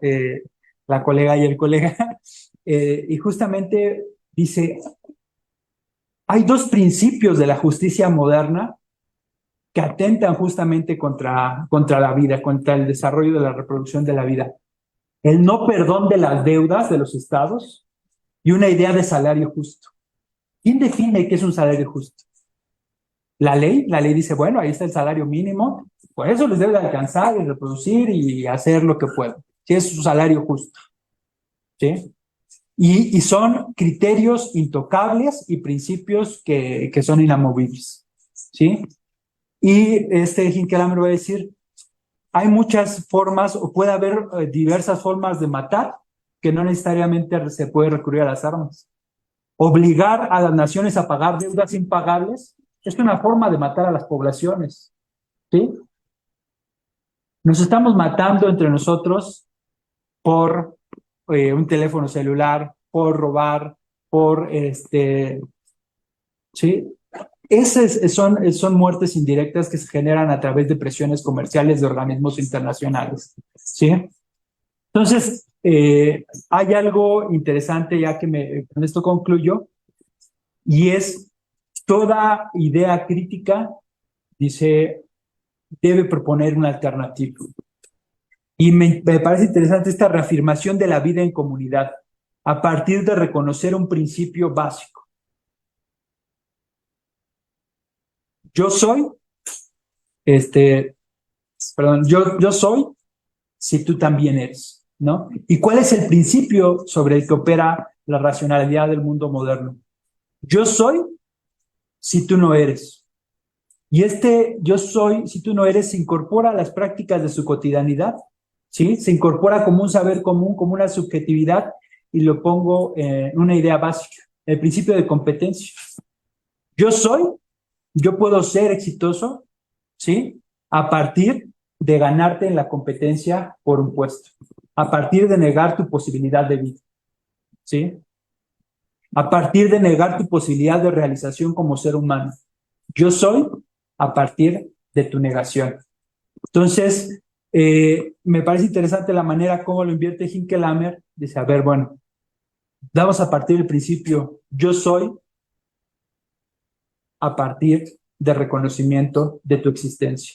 la colega y el colega, y justamente dice, hay dos principios de la justicia moderna que atentan justamente contra la vida, contra el desarrollo de la reproducción de la vida. El no perdón de las deudas de los estados y una idea de salario justo. ¿Quién define qué es un salario justo? La ley dice, bueno, ahí está el salario mínimo, por eso les debe de alcanzar y reproducir y hacer lo que puedan. Sí, es su salario justo. ¿Sí? Y son criterios intocables y principios que son inamovibles. ¿Sí? Y Hinckelammer va a decir, hay muchas formas, o puede haber diversas formas de matar, que no necesariamente se puede recurrir a las armas. Obligar a las naciones a pagar deudas impagables es una forma de matar a las poblaciones. ¿Sí? Nos estamos matando entre nosotros por un teléfono celular, por robar, por ¿sí? Esas son muertes indirectas que se generan a través de presiones comerciales de organismos internacionales. ¿Sí? Entonces, hay algo interesante, ya que con esto concluyo, y es toda idea crítica, dice, debe proponer una alternativa. Y me parece interesante esta reafirmación de la vida en comunidad a partir de reconocer un principio básico. Yo soy, yo soy si tú también eres, ¿no? ¿Y cuál es el principio sobre el que opera la racionalidad del mundo moderno? Yo soy si tú no eres. Y yo soy si tú no eres se incorpora a las prácticas de su cotidianidad, ¿sí? Se incorpora como un saber común, como una subjetividad, y lo pongo en una idea básica, el principio de competencia. Yo puedo ser exitoso, ¿sí? A partir de ganarte en la competencia por un puesto, a partir de negar tu posibilidad de vida, ¿sí? A partir de negar tu posibilidad de realización como ser humano. Yo soy a partir de tu negación. Entonces, me parece interesante la manera como lo invierte Hinckelammer. Dice, a ver, bueno, vamos a partir del principio, yo soy a partir de reconocimiento de tu existencia.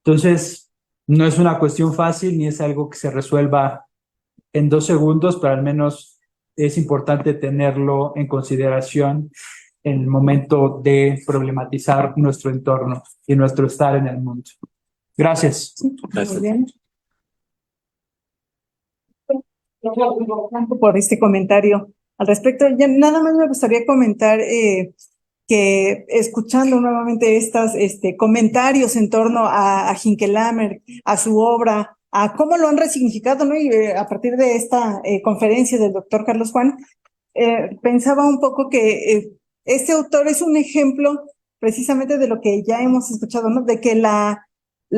Entonces, no es una cuestión fácil ni es algo que se resuelva en 2 segundos, pero al menos es importante tenerlo en consideración en el momento de problematizar nuestro entorno y nuestro estar en el mundo. Gracias. Gracias. Muy bien. Por este comentario al respecto. Ya nada más me gustaría comentar que escuchando nuevamente estos comentarios en torno a Hinckelammer, a su obra, a cómo lo han resignificado, ¿no? Y a partir de esta conferencia del doctor Carlos Juan, pensaba un poco que este autor es un ejemplo precisamente de lo que ya hemos escuchado, ¿no? De que la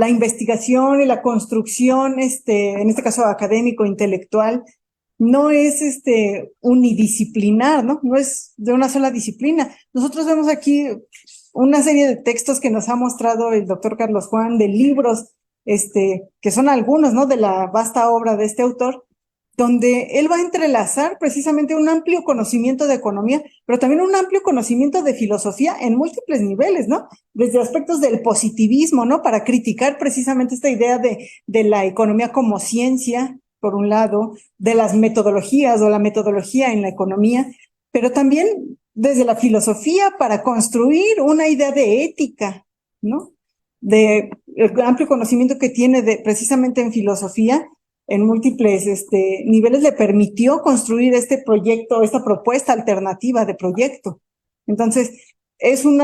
investigación y la construcción, en este caso académico, intelectual, no es unidisciplinar, ¿no? No es de una sola disciplina. Nosotros vemos aquí una serie de textos que nos ha mostrado el doctor Carlos Juan, de libros, que son algunos, ¿no? De la vasta obra de este autor, donde él va a entrelazar precisamente un amplio conocimiento de economía, pero también un amplio conocimiento de filosofía en múltiples niveles, ¿no? Desde aspectos del positivismo, ¿no? Para criticar precisamente esta idea de la economía como ciencia, por un lado, de las metodologías o la metodología en la economía, pero también desde la filosofía para construir una idea de ética, ¿no? De el amplio conocimiento que tiene precisamente en filosofía, en múltiples niveles, le permitió construir este proyecto, esta propuesta alternativa de proyecto. Entonces, es un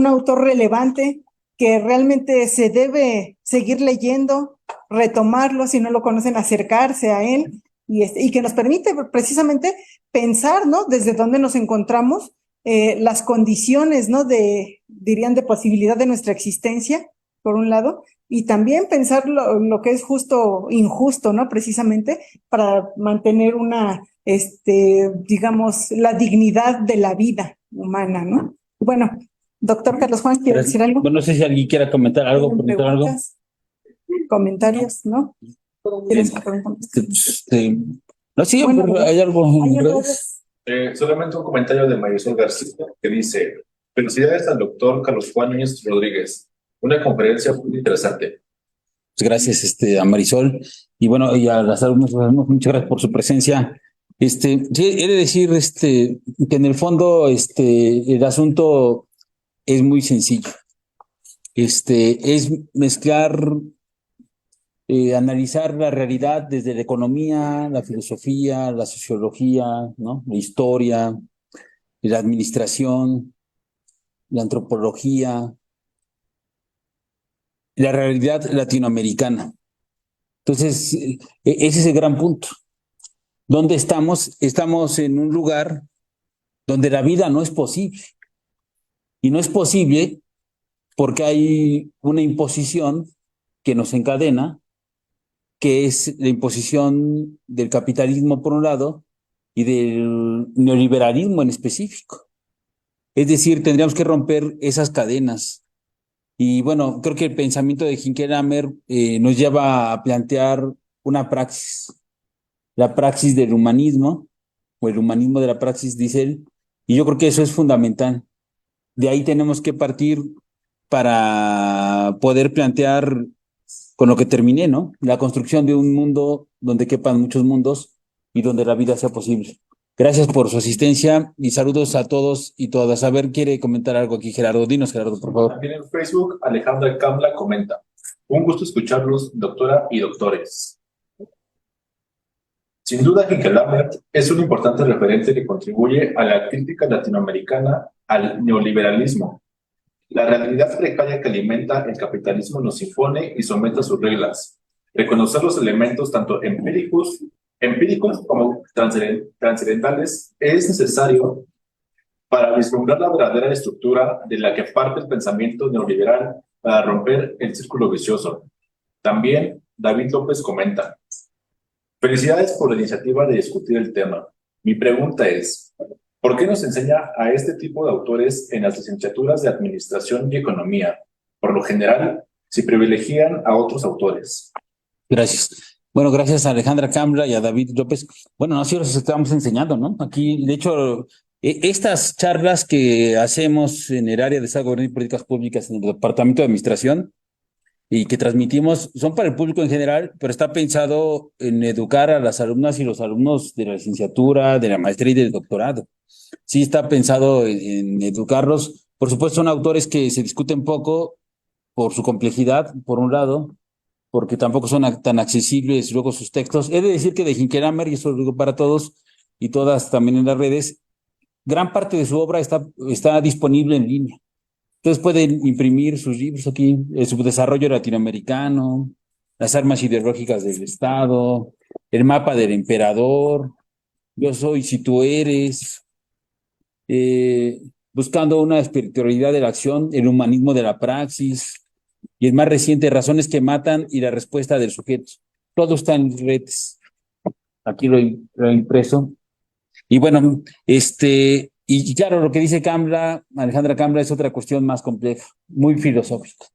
autor relevante que realmente se debe seguir leyendo, retomarlo, si no lo conocen, acercarse a él, y que nos permite precisamente pensar, ¿no? Desde dónde nos encontramos, las condiciones, ¿no? Dirían, de posibilidad de nuestra existencia, por un lado, y también pensar lo que es justo, injusto, ¿no? Precisamente para mantener digamos, la dignidad de la vida humana, ¿no? Bueno, doctor Carlos Juan, ¿quiere decir algo? Bueno, no sé si alguien quiera comentar algo, comentar algo. Comentarios, ¿no? ¿Quieres comentar? No, sí, bueno, pero hay algo en redes. Solamente un comentario de Marisol García que dice: felicidades al doctor Carlos Juan Núñez Rodríguez. Una conferencia muy interesante. Pues gracias, a Marisol. Y bueno, y a las alumnas, muchas gracias por su presencia. Sí, he de decir, que en el fondo, el asunto es muy sencillo. Es mezclar, analizar la realidad desde la economía, la filosofía, la sociología, ¿no? La historia, la administración, la antropología, la realidad latinoamericana. Entonces, ese es el gran punto. ¿Dónde estamos? Estamos en un lugar donde la vida no es posible. Y no es posible porque hay una imposición que nos encadena, que es la imposición del capitalismo por un lado y del neoliberalismo en específico. Es decir, tendríamos que romper esas cadenas. Y bueno, creo que el pensamiento de Hinkelhammer nos lleva a plantear una praxis, la praxis del humanismo, o el humanismo de la praxis, dice él, y yo creo que eso es fundamental. De ahí tenemos que partir para poder plantear con lo que terminé, ¿no? La construcción de un mundo donde quepan muchos mundos y donde la vida sea posible. Gracias por su asistencia y saludos a todos y todas. A ver, ¿quiere comentar algo aquí, Gerardo? Dinos, Gerardo, por favor. También en Facebook, Alejandra Cambla comenta: un gusto escucharlos, doctora y doctores. Sin duda, Hinkelhammer es un importante referente que contribuye a la crítica latinoamericana al neoliberalismo. La realidad precaria que alimenta el capitalismo nos impone y somete a sus reglas. Reconocer los elementos tanto empíricos como trascendentales es necesario para vislumbrar la verdadera estructura de la que parte el pensamiento neoliberal para romper el círculo vicioso. También David López comenta: felicidades por la iniciativa de discutir el tema. Mi pregunta es: ¿por qué nos enseña a este tipo de autores en las licenciaturas de Administración y Economía? Por lo general, se privilegian a otros autores. Gracias. Bueno, gracias a Alejandra Cambla y a David López. Bueno, nosotros los estamos enseñando, ¿no? Aquí, de hecho, estas charlas que hacemos en el área de Estado, Gobierno y Políticas Públicas en el Departamento de Administración y que transmitimos son para el público en general, pero está pensado en educar a las alumnas y los alumnos de la licenciatura, de la maestría y del doctorado. Sí está pensado en educarlos. Por supuesto, son autores que se discuten poco por su complejidad, por un lado, porque tampoco son tan accesibles luego sus textos. He de decir que de Hinkelhammer, y eso lo digo para todos y todas también en las redes, gran parte de su obra está disponible en línea. Entonces pueden imprimir sus libros aquí, el subdesarrollo latinoamericano, las armas ideológicas del Estado, el mapa del emperador, yo soy si tú eres, buscando una espiritualidad de la acción, el humanismo de la praxis, y el más reciente, razones que matan y la respuesta del sujeto. Todo está en redes. Aquí lo he impreso. Y bueno, y claro, lo que dice Alejandra Cambla, es otra cuestión más compleja, muy filosófica.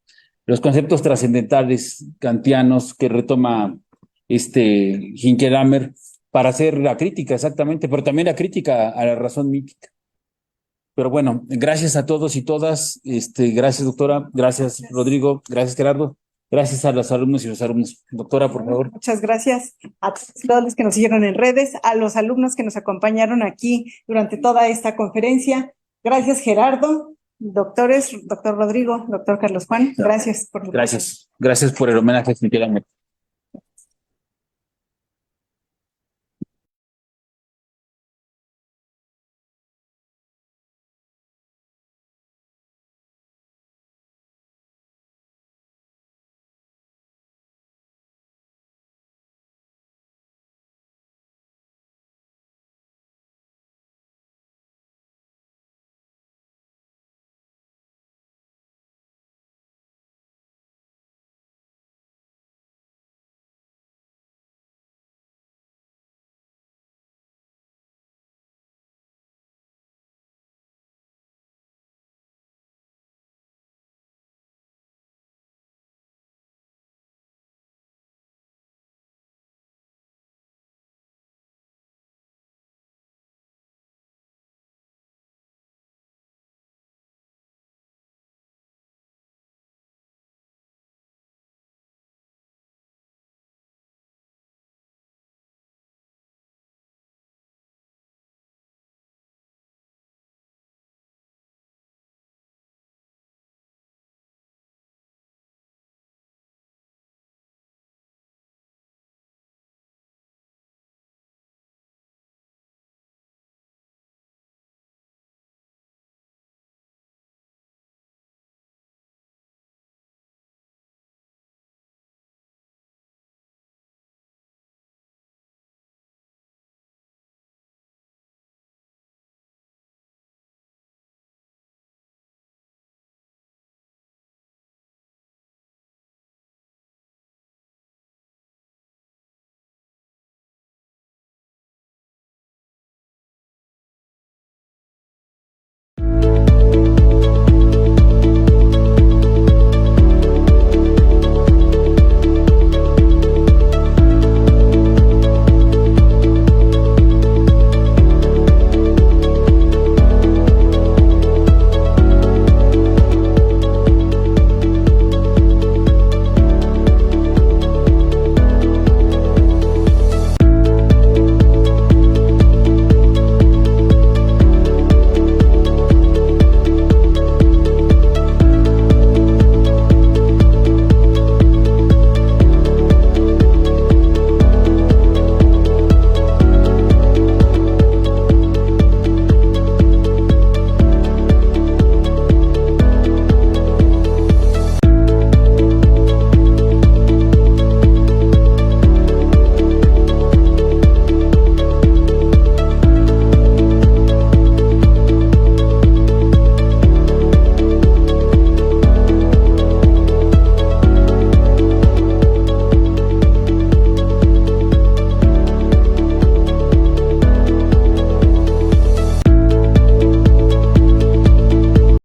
Los conceptos trascendentales kantianos que retoma Hinkelhammer para hacer la crítica, exactamente, pero también la crítica a la razón mítica. Pero bueno, gracias a todos y todas. Gracias, doctora. Gracias, Rodrigo. Gracias, Gerardo. Gracias a los alumnos y los alumnos. Doctora, por favor. Muchas gracias a todos los que nos siguieron en redes, a los alumnos que nos acompañaron aquí durante toda esta conferencia. Gracias, Gerardo, doctores, doctor Rodrigo, doctor Carlos Juan. Gracias por Gracias. Gracias por el homenaje, Hinkelhammer.